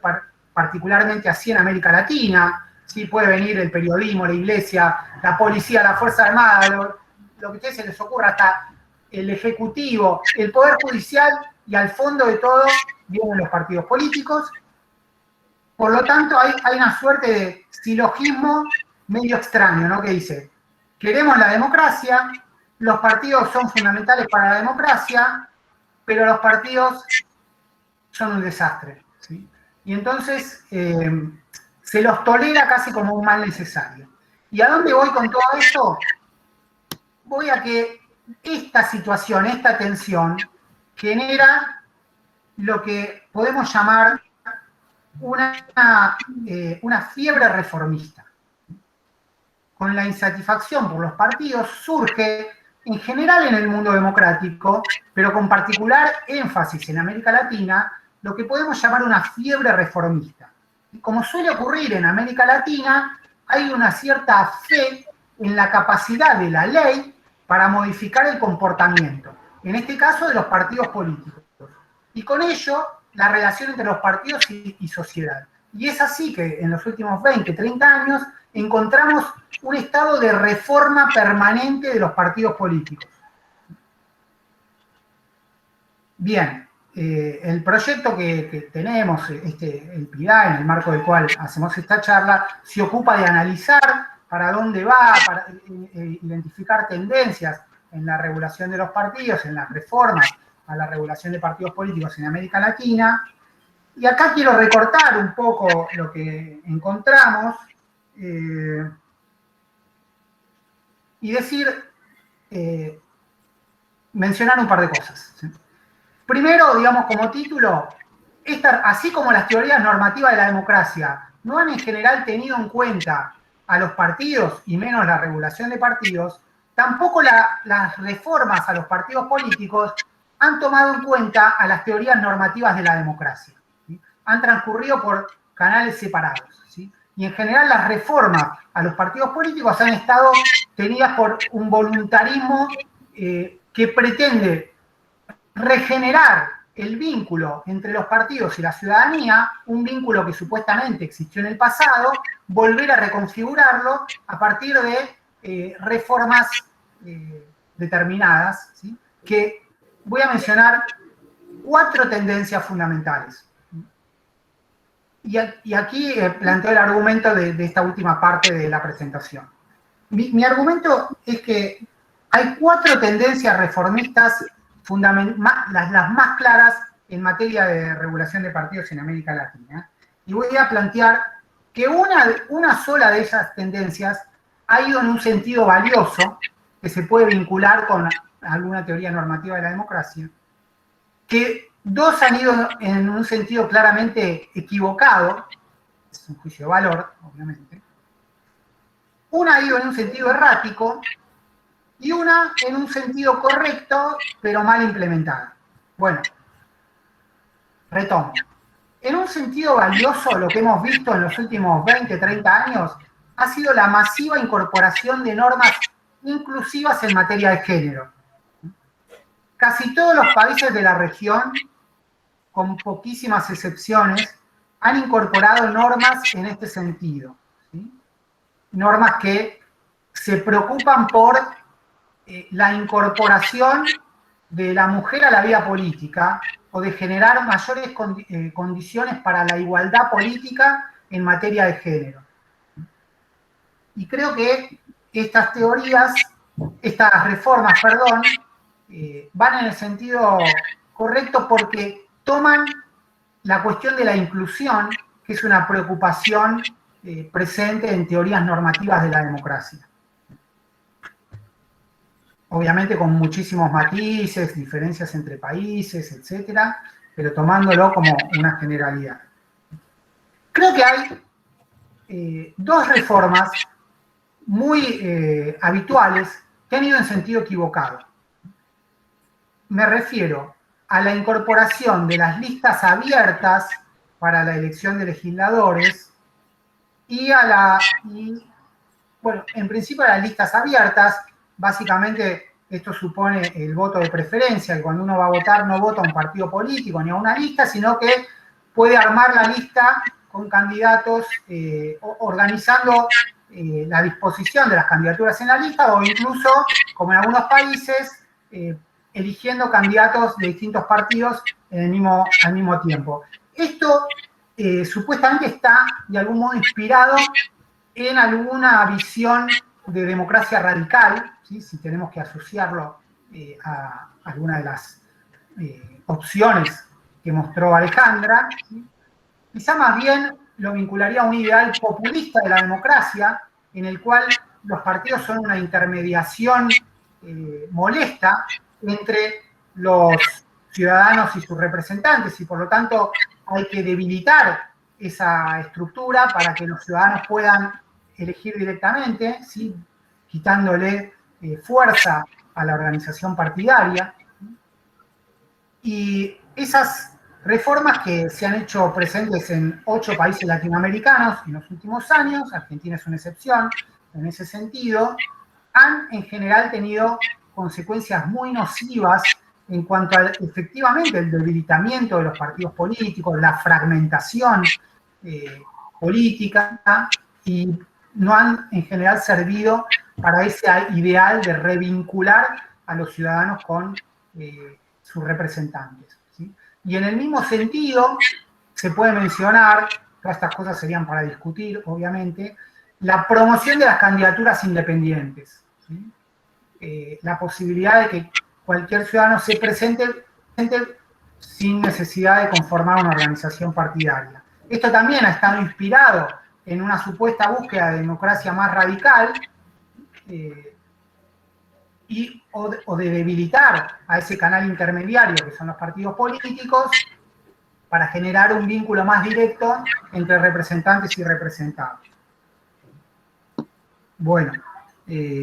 particularmente así en América Latina. Sí, puede venir el periodismo, la iglesia, la policía, la Fuerza Armada, lo que a ustedes se les ocurra, hasta el Ejecutivo, el Poder Judicial, y al fondo de todo vienen los partidos políticos. Por lo tanto, hay una suerte de silogismo medio extraño, ¿no? Que dice, queremos la democracia, los partidos son fundamentales para la democracia, pero los partidos son un desastre, ¿sí? Y entonces se los tolera casi como un mal necesario. ¿Y a dónde voy con todo esto? Voy a que esta situación, esta tensión, genera lo que podemos llamar una fiebre reformista. Con la insatisfacción por los partidos surge, en general en el mundo democrático, pero con particular énfasis en América Latina, lo que podemos llamar una fiebre reformista. Y como suele ocurrir en América Latina, hay una cierta fe en la capacidad de la ley para modificar el comportamiento, en este caso de los partidos políticos. Y con ello, la relación entre los partidos y sociedad. Y es así que en los últimos 20, 30 años encontramos un estado de reforma permanente de los partidos políticos. Bien, el proyecto que tenemos, el PIDA, en el marco del cual hacemos esta charla, se ocupa de analizar para dónde va, para identificar tendencias en la regulación de los partidos, en las reformas a la regulación de partidos políticos en América Latina. Y acá quiero recortar un poco lo que encontramos y mencionar un par de cosas, ¿sí? Primero, digamos, como título, así como las teorías normativas de la democracia no han en general tenido en cuenta a los partidos, y menos la regulación de partidos, tampoco las reformas a los partidos políticos han tomado en cuenta a las teorías normativas de la democracia, ¿sí? Han transcurrido por canales separados, ¿sí? Y en general las reformas a los partidos políticos han estado tenidas por un voluntarismo que pretende regenerar el vínculo entre los partidos y la ciudadanía, un vínculo que supuestamente existió en el pasado, volver a reconfigurarlo a partir de reformas determinadas, ¿sí? Que voy a mencionar 4 tendencias fundamentales. Y aquí planteo el argumento de esta última parte de la presentación. Mi argumento es que hay 4 tendencias reformistas las más claras en materia de regulación de partidos en América Latina. Y voy a plantear que una sola de esas tendencias ha ido en un sentido valioso, que se puede vincular con alguna teoría normativa de la democracia, que dos han ido en un sentido claramente equivocado, es un juicio de valor, obviamente, una ha ido en un sentido errático y una en un sentido correcto, pero mal implementada. Bueno, retomo. En un sentido valioso, lo que hemos visto en los últimos 20, 30 años ha sido la masiva incorporación de normas inclusivas en materia de género. Casi todos los países de la región, con poquísimas excepciones, han incorporado normas en este sentido, ¿sí? Normas que se preocupan por la incorporación de la mujer a la vida política o de generar mayores condiciones para la igualdad política en materia de género. Y creo que estas teorías, estas reformas, perdón, van en el sentido correcto porque toman la cuestión de la inclusión, que es una preocupación presente en teorías normativas de la democracia. Obviamente con muchísimos matices, diferencias entre países, etcétera, pero tomándolo como una generalidad. Creo que hay dos reformas muy habituales que han ido en sentido equivocado. Me refiero a la incorporación de las listas abiertas para la elección de legisladores y bueno, en principio a las listas abiertas. Básicamente, esto supone el voto de preferencia, que cuando uno va a votar no vota a un partido político ni a una lista, sino que puede armar la lista con candidatos, organizando la disposición de las candidaturas en la lista, o incluso, como en algunos países, eligiendo candidatos de distintos partidos al mismo tiempo. Esto supuestamente está, de algún modo, inspirado en alguna visión de democracia radical, ¿sí? Si tenemos que asociarlo a alguna de las opciones que mostró Alejandra, ¿sí? Quizá más bien lo vincularía a un ideal populista de la democracia, en el cual los partidos son una intermediación molesta entre los ciudadanos y sus representantes, y por lo tanto hay que debilitar esa estructura para que los ciudadanos puedan elegir directamente, ¿sí? Quitándole fuerza a la organización partidaria. Y esas reformas que se han hecho presentes en 8 países latinoamericanos en los últimos años, Argentina es una excepción en ese sentido, han en general tenido consecuencias muy nocivas en cuanto a efectivamente el debilitamiento de los partidos políticos, la fragmentación política, y no han en general servido para ese ideal de revincular a los ciudadanos con sus representantes, ¿sí? Y en el mismo sentido, se puede mencionar, todas estas cosas serían para discutir, obviamente, la promoción de las candidaturas independientes, ¿sí? La posibilidad de que cualquier ciudadano se presente sin necesidad de conformar una organización partidaria. Esto también ha estado inspirado en una supuesta búsqueda de democracia más radical, o de debilitar a ese canal intermediario que son los partidos políticos para generar un vínculo más directo entre representantes y representados. Bueno,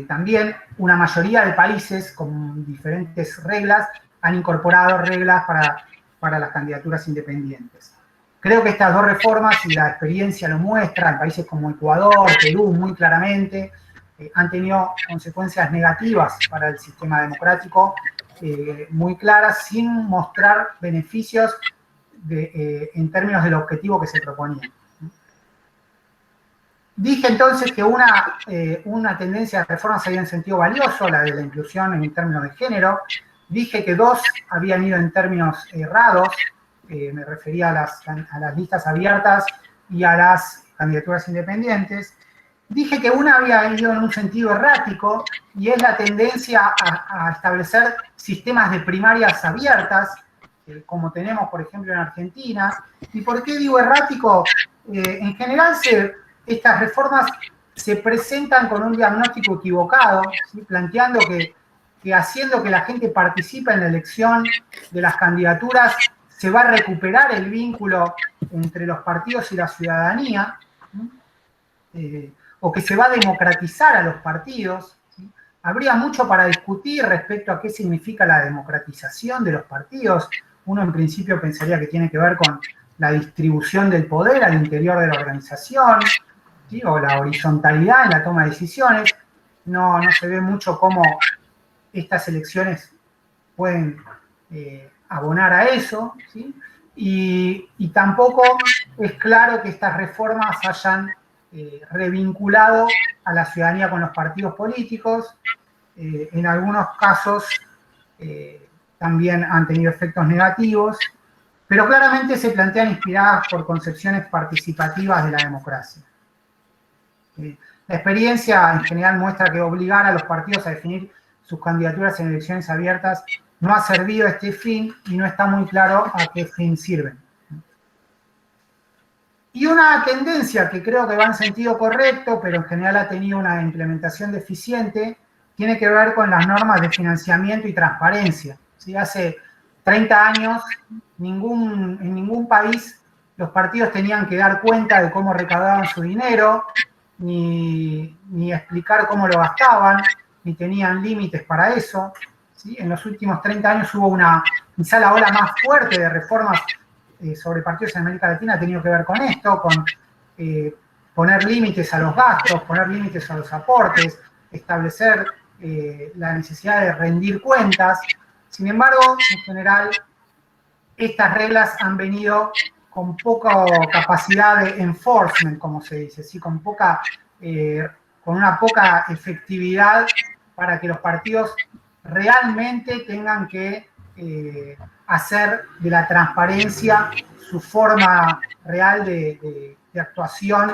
también una mayoría de países con diferentes reglas han incorporado reglas para las candidaturas independientes. Creo que estas dos reformas, y la experiencia lo muestra, en países como Ecuador, Perú, muy claramente, han tenido consecuencias negativas para el sistema democrático, muy claras, sin mostrar beneficios en términos del objetivo que se proponía. Dije entonces que una tendencia de reformas había en sentido valioso, la de la inclusión en términos de género. Dije que 2 habían ido en términos errados, me refería a las listas abiertas y a las candidaturas independientes. Dije que una había ido en un sentido errático, y es la tendencia a establecer sistemas de primarias abiertas, como tenemos, por ejemplo, en Argentina. ¿Y por qué digo errático? En general, estas reformas se presentan con un diagnóstico equivocado, ¿sí? Planteando que haciendo que la gente participe en la elección de las candidaturas se va a recuperar el vínculo entre los partidos y la ciudadanía, o que se va a democratizar a los partidos. ¿Sí? Habría mucho para discutir respecto a qué significa la democratización de los partidos. Uno en principio pensaría que tiene que ver con la distribución del poder al interior de la organización, ¿sí? O la horizontalidad en la toma de decisiones. No se ve mucho cómo estas elecciones pueden abonar a eso, ¿sí? Y tampoco es claro que estas reformas hayan revinculado a la ciudadanía con los partidos políticos. En algunos casos también han tenido efectos negativos, pero claramente se plantean inspiradas por concepciones participativas de la democracia. La experiencia en general muestra que obligar a los partidos a definir sus candidaturas en elecciones abiertas no ha servido a este fin y no está muy claro a qué fin sirven. Y una tendencia que creo que va en sentido correcto, pero en general ha tenido una implementación deficiente, tiene que ver con las normas de financiamiento y transparencia. ¿Sí? Hace 30 años, en ningún país los partidos tenían que dar cuenta de cómo recaudaban su dinero, ni explicar cómo lo gastaban, ni tenían límites para eso. ¿Sí? En los últimos 30 años hubo quizá la ola más fuerte de reformas sobre partidos en América Latina ha tenido que ver con esto, con poner límites a los gastos, poner límites a los aportes, establecer la necesidad de rendir cuentas. Sin embargo, en general, estas reglas han venido con poca capacidad de enforcement, como se dice, ¿sí? Con una poca efectividad para que los partidos realmente tengan que hacer de la transparencia su forma real de actuación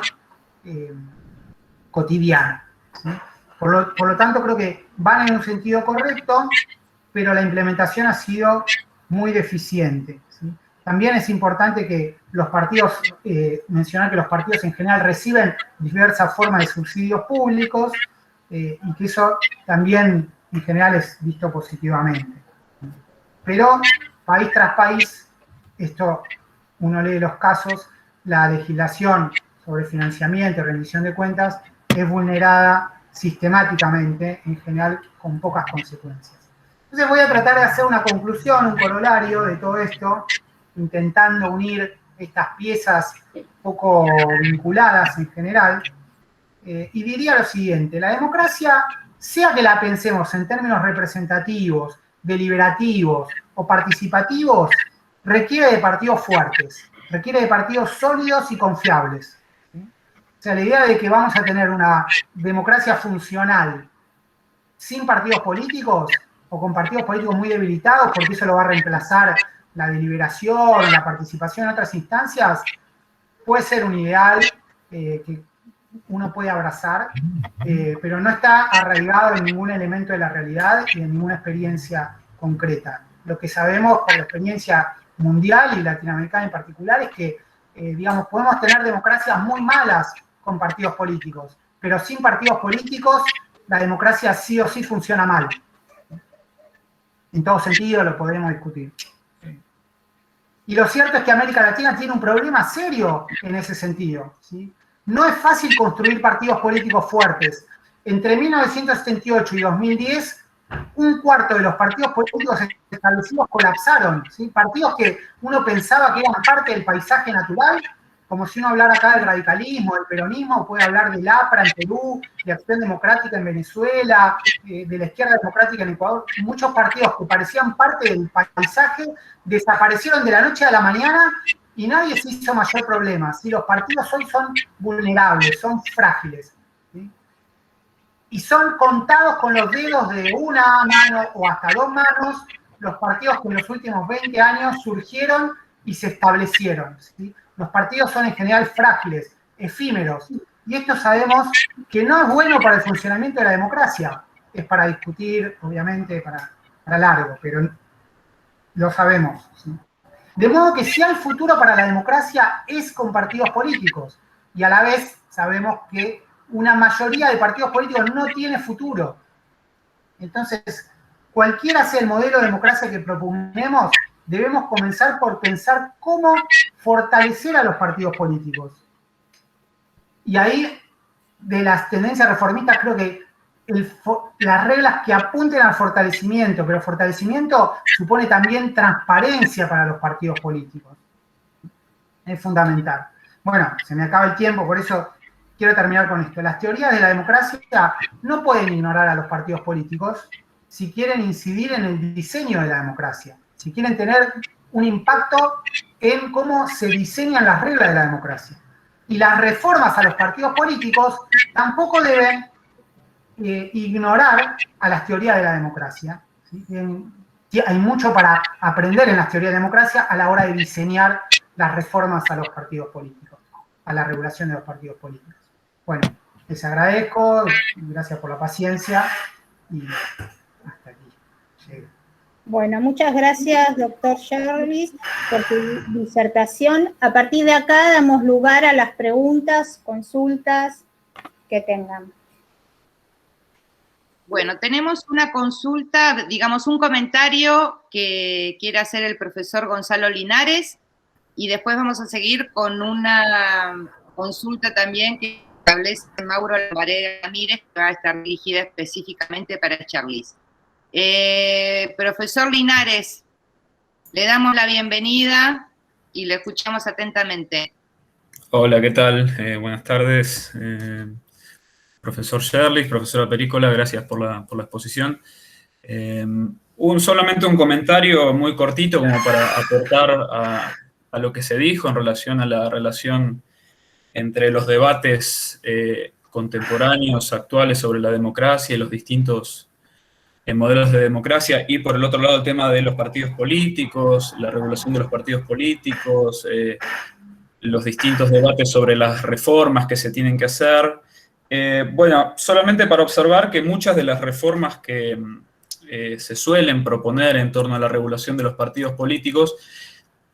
cotidiana. ¿Sí? Por lo tanto, creo que van en un sentido correcto, pero la implementación ha sido muy deficiente. ¿Sí? También es importante que los partidos, mencionar que los partidos en general reciben diversas formas de subsidios públicos y que eso también en general es visto positivamente. Pero país tras país, esto uno lee los casos, la legislación sobre financiamiento y rendición de cuentas es vulnerada sistemáticamente, en general con pocas consecuencias. Entonces voy a tratar de hacer una conclusión, un corolario de todo esto, intentando unir estas piezas poco vinculadas en general, y diría lo siguiente: la democracia, sea que la pensemos en términos representativos, deliberativos o participativos, requiere de partidos fuertes, requiere de partidos sólidos y confiables. ¿Sí? O sea, la idea de que vamos a tener una democracia funcional sin partidos políticos o con partidos políticos muy debilitados, porque eso lo va a reemplazar la deliberación, la participación en otras instancias, puede ser un ideal que uno puede abrazar, pero no está arraigado en ningún elemento de la realidad y en ninguna experiencia concreta. Lo que sabemos por la experiencia mundial y latinoamericana en particular es que, digamos, podemos tener democracias muy malas con partidos políticos, pero sin partidos políticos la democracia sí o sí funciona mal. En todo sentido lo podremos discutir. Y lo cierto es que América Latina tiene un problema serio en ese sentido, ¿sí? No es fácil construir partidos políticos fuertes. Entre 1978 y 2010, un cuarto de los partidos políticos establecidos colapsaron, ¿sí? Partidos que uno pensaba que eran parte del paisaje natural, como si uno hablara acá del radicalismo, del peronismo, puede hablar del APRA en Perú, de Acción Democrática en Venezuela, de la izquierda democrática en Ecuador. Muchos partidos que parecían parte del paisaje desaparecieron de la noche a la mañana y nadie se hizo mayor problema. ¿Sí? Los partidos hoy son vulnerables, son frágiles. ¿Sí? Y son contados con los dedos de una mano o hasta dos manos los partidos que en los últimos 20 años surgieron y se establecieron. ¿Sí? Los partidos son en general frágiles, efímeros. Y esto sabemos que no es bueno para el funcionamiento de la democracia. Es para discutir, obviamente, para largo, pero lo sabemos. ¿Sí? De modo que si hay futuro para la democracia es con partidos políticos. Y a la vez sabemos que una mayoría de partidos políticos no tiene futuro. Entonces, cualquiera sea el modelo de democracia que propugnemos, debemos comenzar por pensar cómo fortalecer a los partidos políticos. Y ahí, de las tendencias reformistas, creo que las reglas que apunten al fortalecimiento, pero fortalecimiento supone también transparencia para los partidos políticos. Es fundamental. Bueno, se me acaba el tiempo, por eso quiero terminar con esto. Las teorías de la democracia no pueden ignorar a los partidos políticos si quieren incidir en el diseño de la democracia, si quieren tener un impacto en cómo se diseñan las reglas de la democracia. Y las reformas a los partidos políticos tampoco deben ignorar a las teorías de la democracia. ¿Sí? Hay mucho para aprender en las teorías de democracia a la hora de diseñar las reformas a los partidos políticos, a la regulación de los partidos políticos. Bueno, les agradezco, gracias por la paciencia y hasta aquí llego. Bueno, muchas gracias, doctor Sherlis, por tu disertación. A partir de acá damos lugar a las preguntas, consultas que tengan. Bueno, tenemos una consulta, digamos, un comentario que quiere hacer el profesor Gonzalo Linares, y después vamos a seguir con una consulta también que establece Mauro Alvarez Ramírez, que va a estar dirigida específicamente para Sherlis. Profesor Linares, le damos la bienvenida y le escuchamos atentamente. Hola, ¿qué tal? Buenas tardes. Profesor Sherlis, profesora Perícola, gracias por la exposición. Solamente un comentario muy cortito como para aportar a lo que se dijo en relación a la relación entre los debates contemporáneos, actuales sobre la democracia y los distintos modelos de democracia, y por el otro lado el tema de los partidos políticos, la regulación de los partidos políticos, los distintos debates sobre las reformas que se tienen que hacer. Bueno, solamente para observar que muchas de las reformas que se suelen proponer en torno a la regulación de los partidos políticos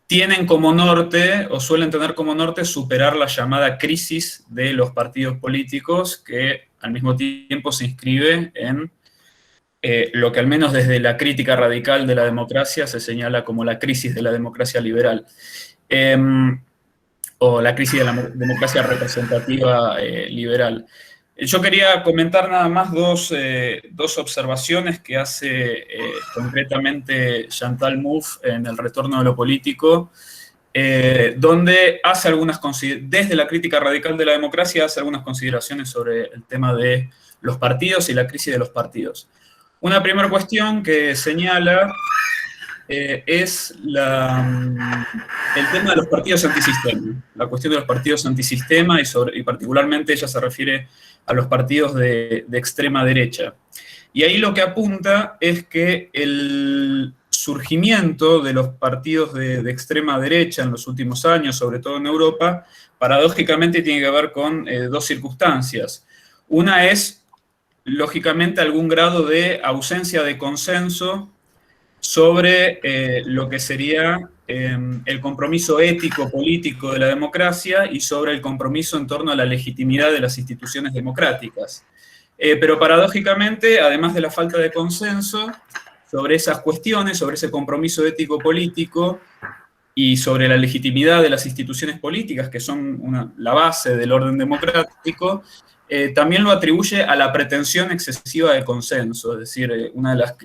tienen como norte, o suelen tener como norte, superar la llamada crisis de los partidos políticos, que al mismo tiempo se inscribe en lo que al menos desde la crítica radical de la democracia se señala como la crisis de la democracia liberal. O la crisis de la democracia representativa liberal. Yo quería comentar nada más dos observaciones que hace concretamente Chantal Mouffe en El retorno de lo político, donde hace desde la crítica radical de la democracia, hace algunas consideraciones sobre el tema de los partidos y la crisis de los partidos. Una primera cuestión que señala es el tema de los partidos antisistema, la cuestión de los partidos antisistema, y particularmente ella se refiere a los partidos de extrema derecha. Y ahí lo que apunta es que el surgimiento de los partidos de extrema derecha en los últimos años, sobre todo en Europa, paradójicamente tiene que ver con dos circunstancias. Una es, lógicamente, algún grado de ausencia de consenso sobre lo que sería el compromiso ético-político de la democracia y sobre el compromiso en torno a la legitimidad de las instituciones democráticas. Pero paradójicamente, además de la falta de consenso sobre esas cuestiones, sobre ese compromiso ético-político y sobre la legitimidad de las instituciones políticas, que son la base del orden democrático, también lo atribuye a la pretensión excesiva de consenso, es decir, una de las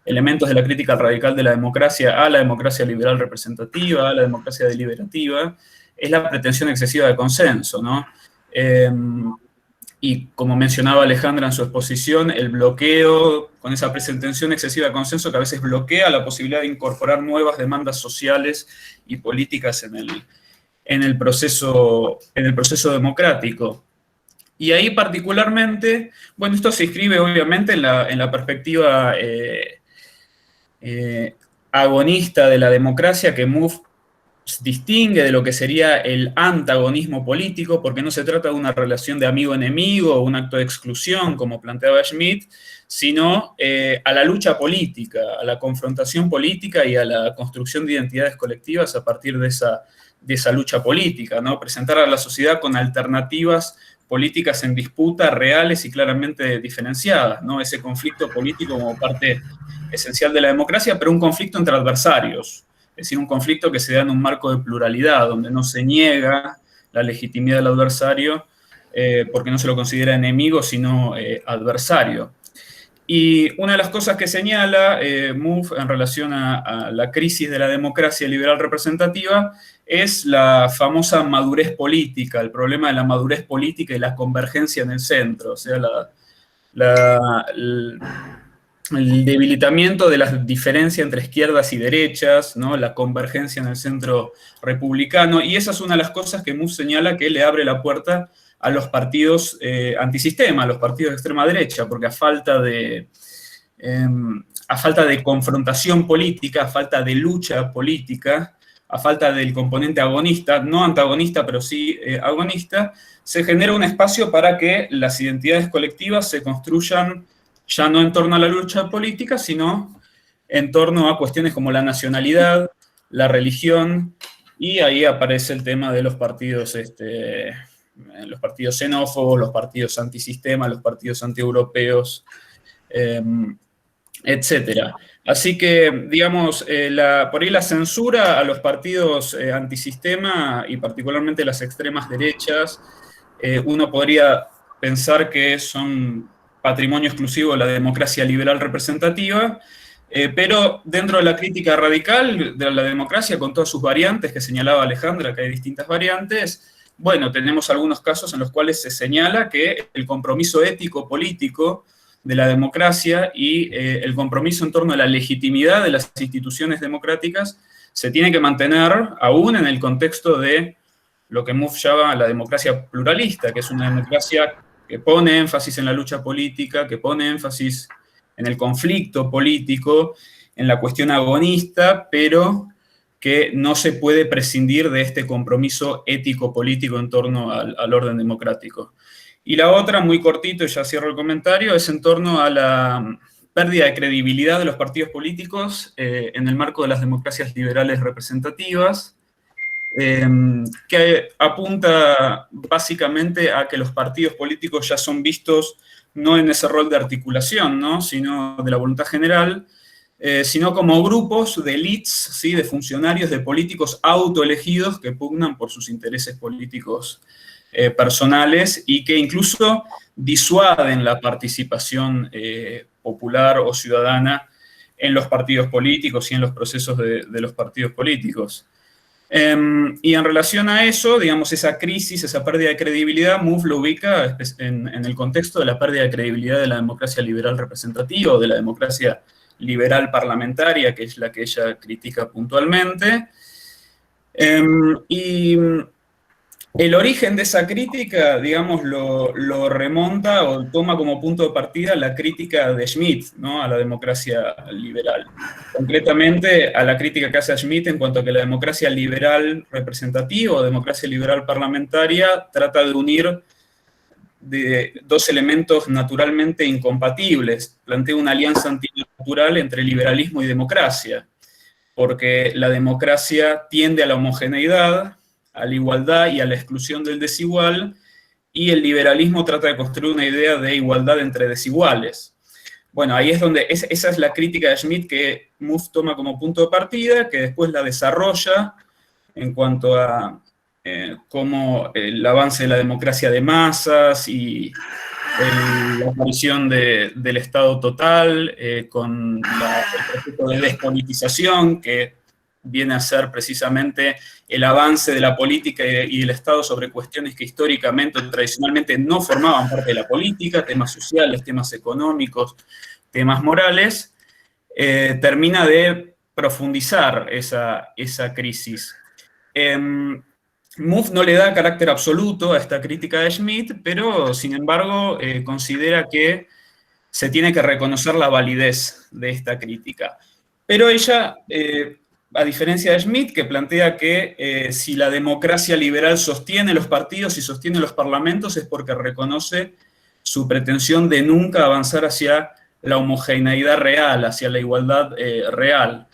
elementos de la crítica radical de la democracia a la democracia liberal representativa, a la democracia deliberativa, es la pretensión excesiva de consenso, ¿no? Y como mencionaba Alejandra en su exposición, el bloqueo, con esa pretensión excesiva de consenso que a veces bloquea la posibilidad de incorporar nuevas demandas sociales y políticas en el proceso democrático. Y ahí particularmente, bueno, esto se inscribe obviamente en la perspectiva agonista de la democracia que Mouffe distingue de lo que sería el antagonismo político, porque no se trata de una relación de amigo-enemigo o un acto de exclusión, como planteaba Schmitt, sino a la lucha política, a la confrontación política y a la construcción de identidades colectivas a partir de esa lucha política, ¿no? Presentar a la sociedad con alternativas políticas en disputa reales y claramente diferenciadas, ¿no? Ese conflicto político como parte esencial de la democracia, pero un conflicto entre adversarios, es decir, un conflicto que se da en un marco de pluralidad, donde no se niega la legitimidad del adversario porque no se lo considera enemigo, sino adversario. Y una de las cosas que señala Mouffe en relación a la crisis de la democracia liberal representativa es la famosa madurez política, el problema de la madurez política y la convergencia en el centro, o sea, el debilitamiento de la diferencia entre izquierdas y derechas, ¿no? La convergencia en el centro republicano, y esa es una de las cosas que Mouffe señala que le abre la puerta a los partidos antisistema, a los partidos de extrema derecha, porque a falta de confrontación política, a falta de lucha política, a falta del componente agonista, no antagonista, pero sí agonista, se genera un espacio para que las identidades colectivas se construyan ya no en torno a la lucha política, sino en torno a cuestiones como la nacionalidad, la religión, y ahí aparece el tema de los partidos xenófobos, los partidos antisistema, los partidos antieuropeos, etc. Así que, digamos, por ahí la censura a los partidos antisistema y particularmente las extremas derechas, uno podría pensar que son patrimonio exclusivo de la democracia liberal representativa, pero dentro de la crítica radical de la democracia, con todas sus variantes que señalaba Alejandra, que hay distintas variantes, bueno, tenemos algunos casos en los cuales se señala que el compromiso ético-político de la democracia y el compromiso en torno a la legitimidad de las instituciones democráticas se tiene que mantener aún en el contexto de lo que Mouffe llama la democracia pluralista, que es una democracia que pone énfasis en la lucha política, que pone énfasis en el conflicto político, en la cuestión agonista, pero que no se puede prescindir de este compromiso ético-político en torno al orden democrático. Y la otra, muy cortito, y ya cierro el comentario, es en torno a la pérdida de credibilidad de los partidos políticos en el marco de las democracias liberales representativas, que apunta básicamente a que los partidos políticos ya son vistos no en ese rol de articulación, ¿no? Sino de la voluntad general, sino como grupos de elites, ¿sí? De funcionarios, de políticos autoelegidos que pugnan por sus intereses políticos personales y que incluso disuaden la participación popular o ciudadana en los partidos políticos y en los procesos de los partidos políticos. Y en relación a eso, digamos, esa crisis, esa pérdida de credibilidad, Mouffe lo ubica en el contexto de la pérdida de credibilidad de la democracia liberal representativa o de la democracia liberal parlamentaria, que es la que ella critica puntualmente. Y el origen de esa crítica, digamos, lo remonta o toma como punto de partida la crítica de Schmitt, ¿no? A la democracia liberal. Concretamente, a la crítica que hace Schmitt en cuanto a que la democracia liberal representativa o democracia liberal parlamentaria trata de unir dos elementos naturalmente incompatibles. Plantea una alianza antinatural entre liberalismo y democracia, porque la democracia tiende a la homogeneidad, a la igualdad y a la exclusión del desigual, y el liberalismo trata de construir una idea de igualdad entre desiguales. Bueno, ahí es donde, esa es la crítica de Schmitt que Mouffe toma como punto de partida, que después la desarrolla en cuanto a cómo el avance de la democracia de masas y la aparición del Estado total, con el proceso de despolitización, que viene a ser precisamente el avance de la política y del Estado sobre cuestiones que históricamente o tradicionalmente no formaban parte de la política, temas sociales, temas económicos, temas morales, termina de profundizar esa crisis. Mouffe no le da carácter absoluto a esta crítica de Schmitt, pero sin embargo considera que se tiene que reconocer la validez de esta crítica. Pero ella, a diferencia de Schmitt, que plantea que si la democracia liberal sostiene los partidos y sostiene los parlamentos es porque reconoce su pretensión de nunca avanzar hacia la homogeneidad real, hacia la igualdad real,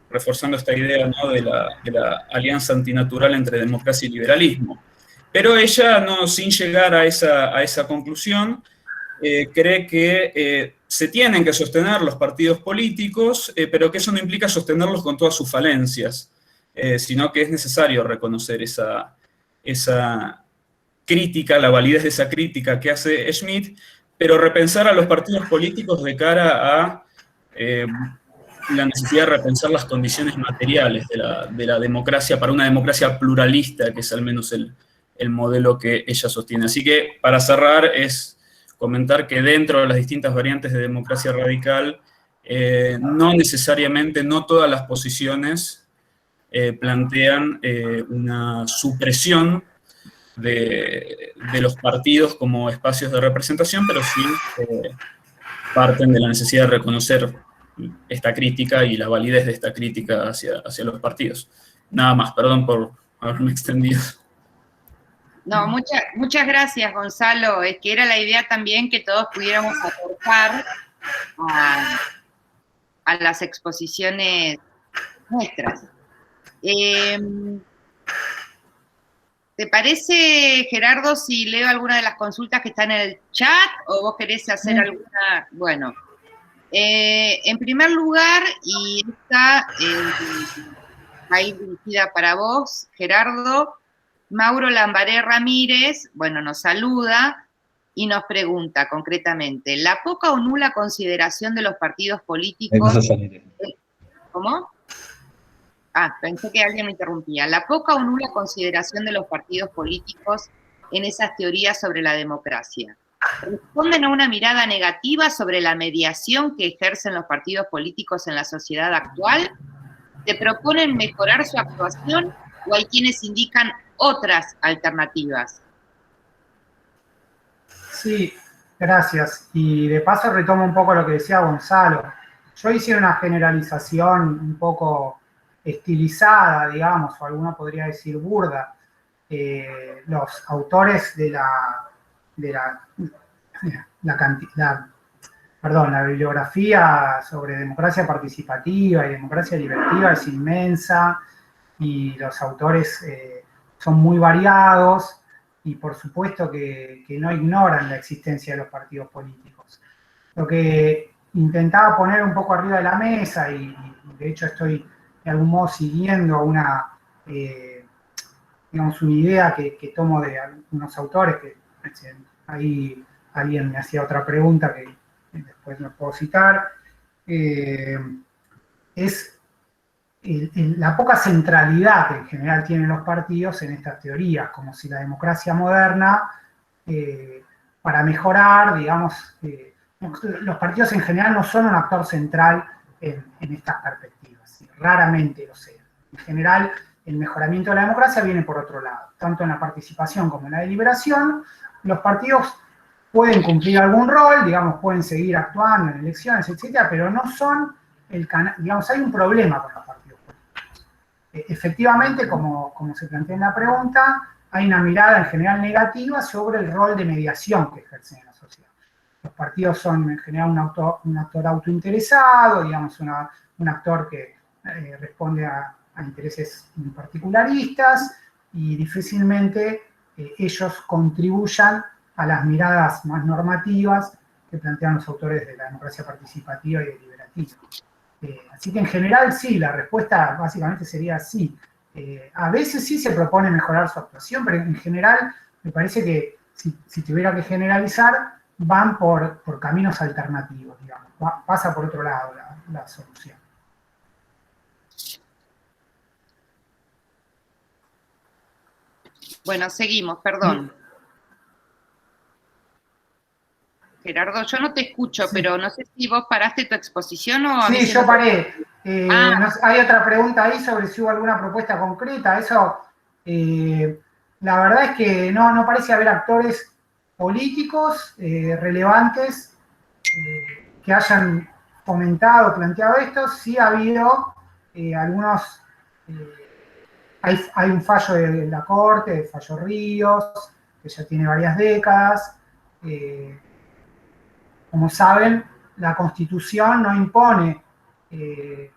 reforzando esta idea, ¿no? de la alianza antinatural entre democracia y liberalismo. Pero ella, no, sin llegar a esa conclusión, cree que se tienen que sostener los partidos políticos, pero que eso no implica sostenerlos con todas sus falencias, sino que es necesario reconocer esa crítica, la validez de esa crítica que hace Schmitt, pero repensar a los partidos políticos de cara a la necesidad de repensar las condiciones materiales de la democracia para una democracia pluralista, que es al menos el modelo que ella sostiene. Así que, para cerrar, es comentar que dentro de las distintas variantes de democracia radical, no necesariamente, no todas las posiciones plantean una supresión de los partidos como espacios de representación, pero sí parten de la necesidad de reconocer esta crítica y la validez de esta crítica hacia los partidos. Nada más, perdón por haberme extendido. No, muchas gracias, Gonzalo. Es que era la idea también que todos pudiéramos aportar a las exposiciones nuestras. ¿Te parece, Gerardo, si leo alguna de las consultas que están en el chat o vos querés hacer alguna? Bueno, en primer lugar, y esta va a ir dirigida para vos, Gerardo, Mauro Lambaré Ramírez, bueno, nos saluda y nos pregunta concretamente, ¿la poca o nula consideración de los partidos políticos? ¿Cómo? Ah, pensé que alguien me interrumpía. ¿La poca o nula consideración de los partidos políticos en esas teorías sobre la democracia responden a una mirada negativa sobre la mediación que ejercen los partidos políticos en la sociedad actual? ¿Te proponen mejorar su actuación o hay quienes indican otras alternativas? Sí, gracias. Y de paso retomo un poco lo que decía Gonzalo. Yo hice una generalización un poco estilizada, digamos, o alguno podría decir burda. Los autores de la bibliografía sobre democracia participativa y democracia directiva es inmensa y los autores son muy variados y por supuesto que no ignoran la existencia de los partidos políticos. Lo que intentaba poner un poco arriba de la mesa y de hecho estoy de algún modo siguiendo una idea que tomo de algunos autores, que ahí alguien me hacía otra pregunta que después no puedo citar, es la poca centralidad que en general tienen los partidos en estas teorías, como si la democracia moderna, para mejorar, digamos, los partidos en general no son un actor central en estas perspectivas, raramente lo sean. En general, el mejoramiento de la democracia viene por otro lado, tanto en la participación como en la deliberación. Los partidos pueden cumplir algún rol, digamos, pueden seguir actuando en elecciones, etcétera, pero no son el canal, digamos, hay un problema con los partidos políticos. Efectivamente, como se plantea en la pregunta, hay una mirada en general negativa sobre el rol de mediación que ejercen en la sociedad. Los partidos son en general un actor autointeresado, digamos, un actor que responde a intereses particularistas y difícilmente ellos contribuyan a las miradas más normativas que plantean los autores de la democracia participativa y deliberativa. Así que en general sí, la respuesta básicamente sería sí. A veces sí se propone mejorar su actuación, pero en general me parece que si tuviera que generalizar, van por caminos alternativos, digamos. Pasa por otro lado la solución. Bueno, seguimos, perdón. Gerardo, yo no te escucho, sí. Pero no sé si vos paraste tu exposición o... Sí, yo paré. Hay otra pregunta ahí sobre si hubo alguna propuesta concreta. Eso, la verdad es que no parece haber actores políticos relevantes que hayan comentado, planteado esto. Sí ha habido algunos... Hay un fallo de la Corte, el fallo Ríos, que ya tiene varias décadas. Como saben, la Constitución no impone,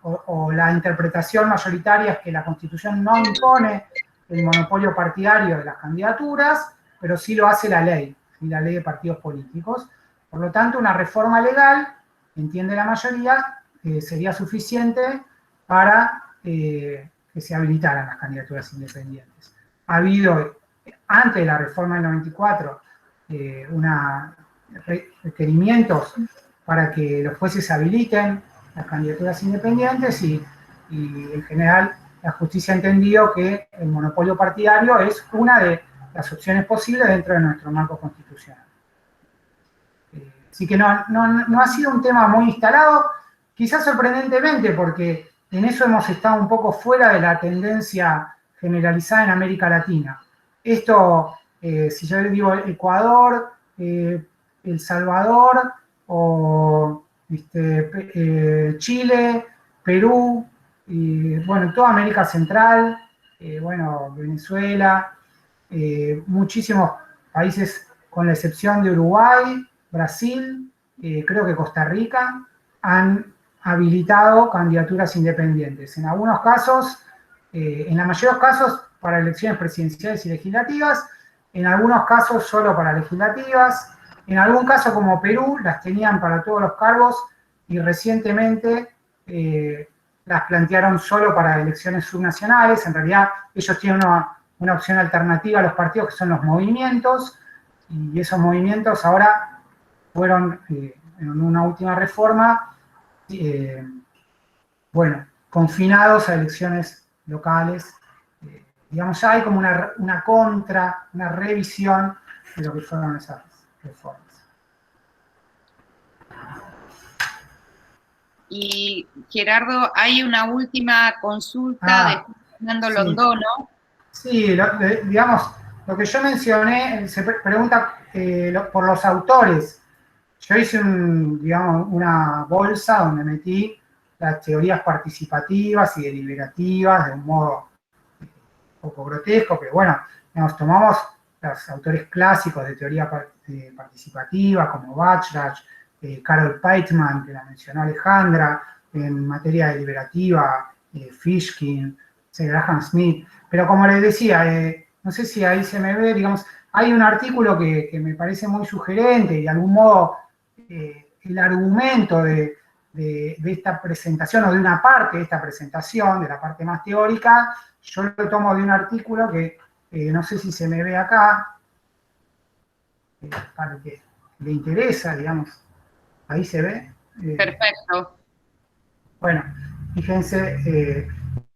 o la interpretación mayoritaria es que la Constitución no impone el monopolio partidario de las candidaturas, pero sí lo hace la ley de partidos políticos. Por lo tanto, una reforma legal, entiende la mayoría, sería suficiente para que se habilitaran las candidaturas independientes. Ha habido, antes de la reforma del 94, requerimientos para que los jueces habiliten las candidaturas independientes y en general la justicia ha entendido que el monopolio partidario es una de las opciones posibles dentro de nuestro marco constitucional. Así que no ha sido un tema muy instalado, quizás sorprendentemente, porque en eso hemos estado un poco fuera de la tendencia generalizada en América Latina. Esto, si yo digo Ecuador, El Salvador, o Chile, Perú, y bueno, toda América Central, bueno, Venezuela, muchísimos países, con la excepción de Uruguay, Brasil, creo que Costa Rica, han habilitado candidaturas independientes. En algunos casos, en la mayoría de los casos, para elecciones presidenciales y legislativas, en algunos casos solo para legislativas, en algún caso como Perú, las tenían para todos los cargos y recientemente las plantearon solo para elecciones subnacionales. En realidad, ellos tienen una opción alternativa a los partidos, que son los movimientos, y esos movimientos ahora fueron, en una última reforma, bueno, confinados a elecciones locales. Digamos, ya hay como una revisión de lo que fueron esas reformas. Y Gerardo, hay una última consulta de Fernando Londono. Sí, digamos, lo que yo mencioné, se pregunta por los autores. Yo hice una bolsa donde metí las teorías participativas y deliberativas de un modo un poco grotesco, pero bueno, digamos, tomamos los autores clásicos de teoría participativa, como Bachrach, Carol Pateman, que la mencionó Alejandra, en materia deliberativa, Fishkin, Graham Smith, pero como les decía, no sé si ahí se me ve, digamos, hay un artículo que me parece muy sugerente y de algún modo el argumento de esta presentación, o de una parte de esta presentación, de la parte más teórica, yo lo tomo de un artículo que no sé si se me ve acá, para el que le interesa, digamos, ahí se ve. Perfecto. Bueno, fíjense,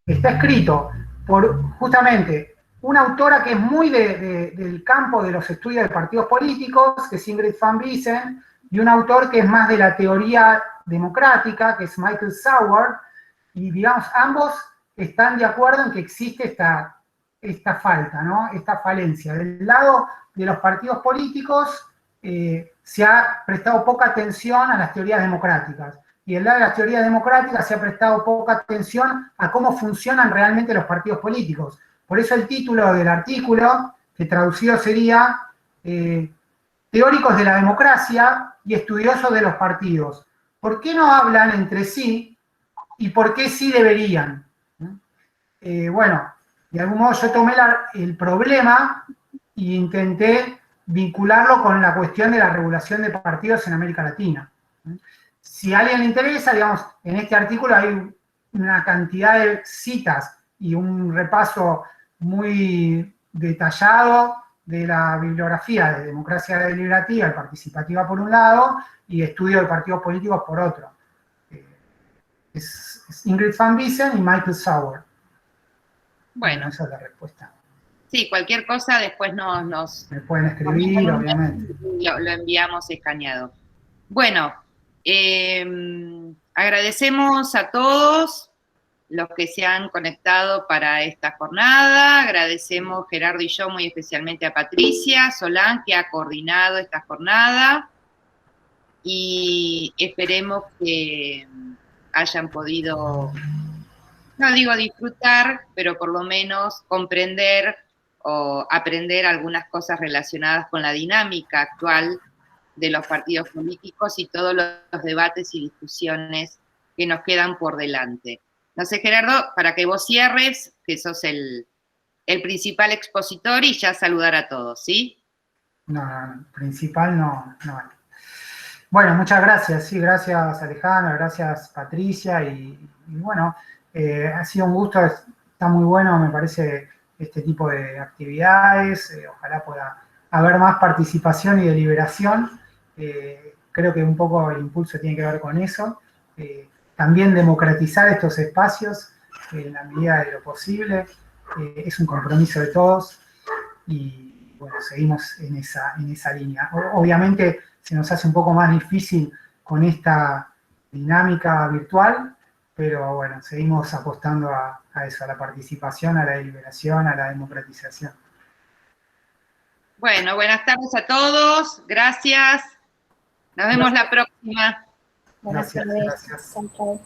está escrito por justamente una autora que es muy del campo de los estudios de partidos políticos, que es Ingrid Van Biesen, y un autor que es más de la teoría democrática, que es Michael Sauer, y digamos, ambos están de acuerdo en que existe esta falta, ¿no? Esta falencia. Del lado de los partidos políticos se ha prestado poca atención a las teorías democráticas, y del lado de las teorías democráticas se ha prestado poca atención a cómo funcionan realmente los partidos políticos. Por eso el título del artículo, que traducido sería Teóricos de la democracia y estudiosos de los partidos. ¿Por qué no hablan entre sí y por qué sí deberían? Bueno, de algún modo yo tomé el problema e intenté vincularlo con la cuestión de la regulación de partidos en América Latina. Si a alguien le interesa, digamos, en este artículo hay una cantidad de citas y un repaso muy detallado de la bibliografía de democracia deliberativa y participativa por un lado, y estudio de partidos políticos por otro. Es Ingrid Van Biesen y Michael Sauer. Bueno, esa es la respuesta. Sí, cualquier cosa después me pueden escribir, obviamente. Lo enviamos escaneado. Bueno, agradecemos a todos los que se han conectado para esta jornada. Agradecemos Gerardo y yo muy especialmente a Patricia Solán, que ha coordinado esta jornada, y esperemos que hayan podido, no digo disfrutar, pero por lo menos comprender o aprender algunas cosas relacionadas con la dinámica actual de los partidos políticos y todos los debates y discusiones que nos quedan por delante. No sé, Gerardo, para que vos cierres, que sos el el principal expositor y ya saludar a todos, ¿sí? No, principal no. Bueno, muchas gracias, sí, gracias Alejandra, gracias Patricia, y bueno, ha sido un gusto, está muy bueno, me parece, este tipo de actividades, ojalá pueda haber más participación y deliberación, creo que un poco el impulso tiene que ver con eso, también democratizar estos espacios en la medida de lo posible, es un compromiso de todos, y bueno, seguimos en esa línea. Obviamente se nos hace un poco más difícil con esta dinámica virtual, pero bueno, seguimos apostando a eso, a la participación, a la deliberación, a la democratización. Bueno, buenas tardes a todos, gracias. Nos vemos la próxima. Buenas Gracias, tardes. gracias. Chau, chau.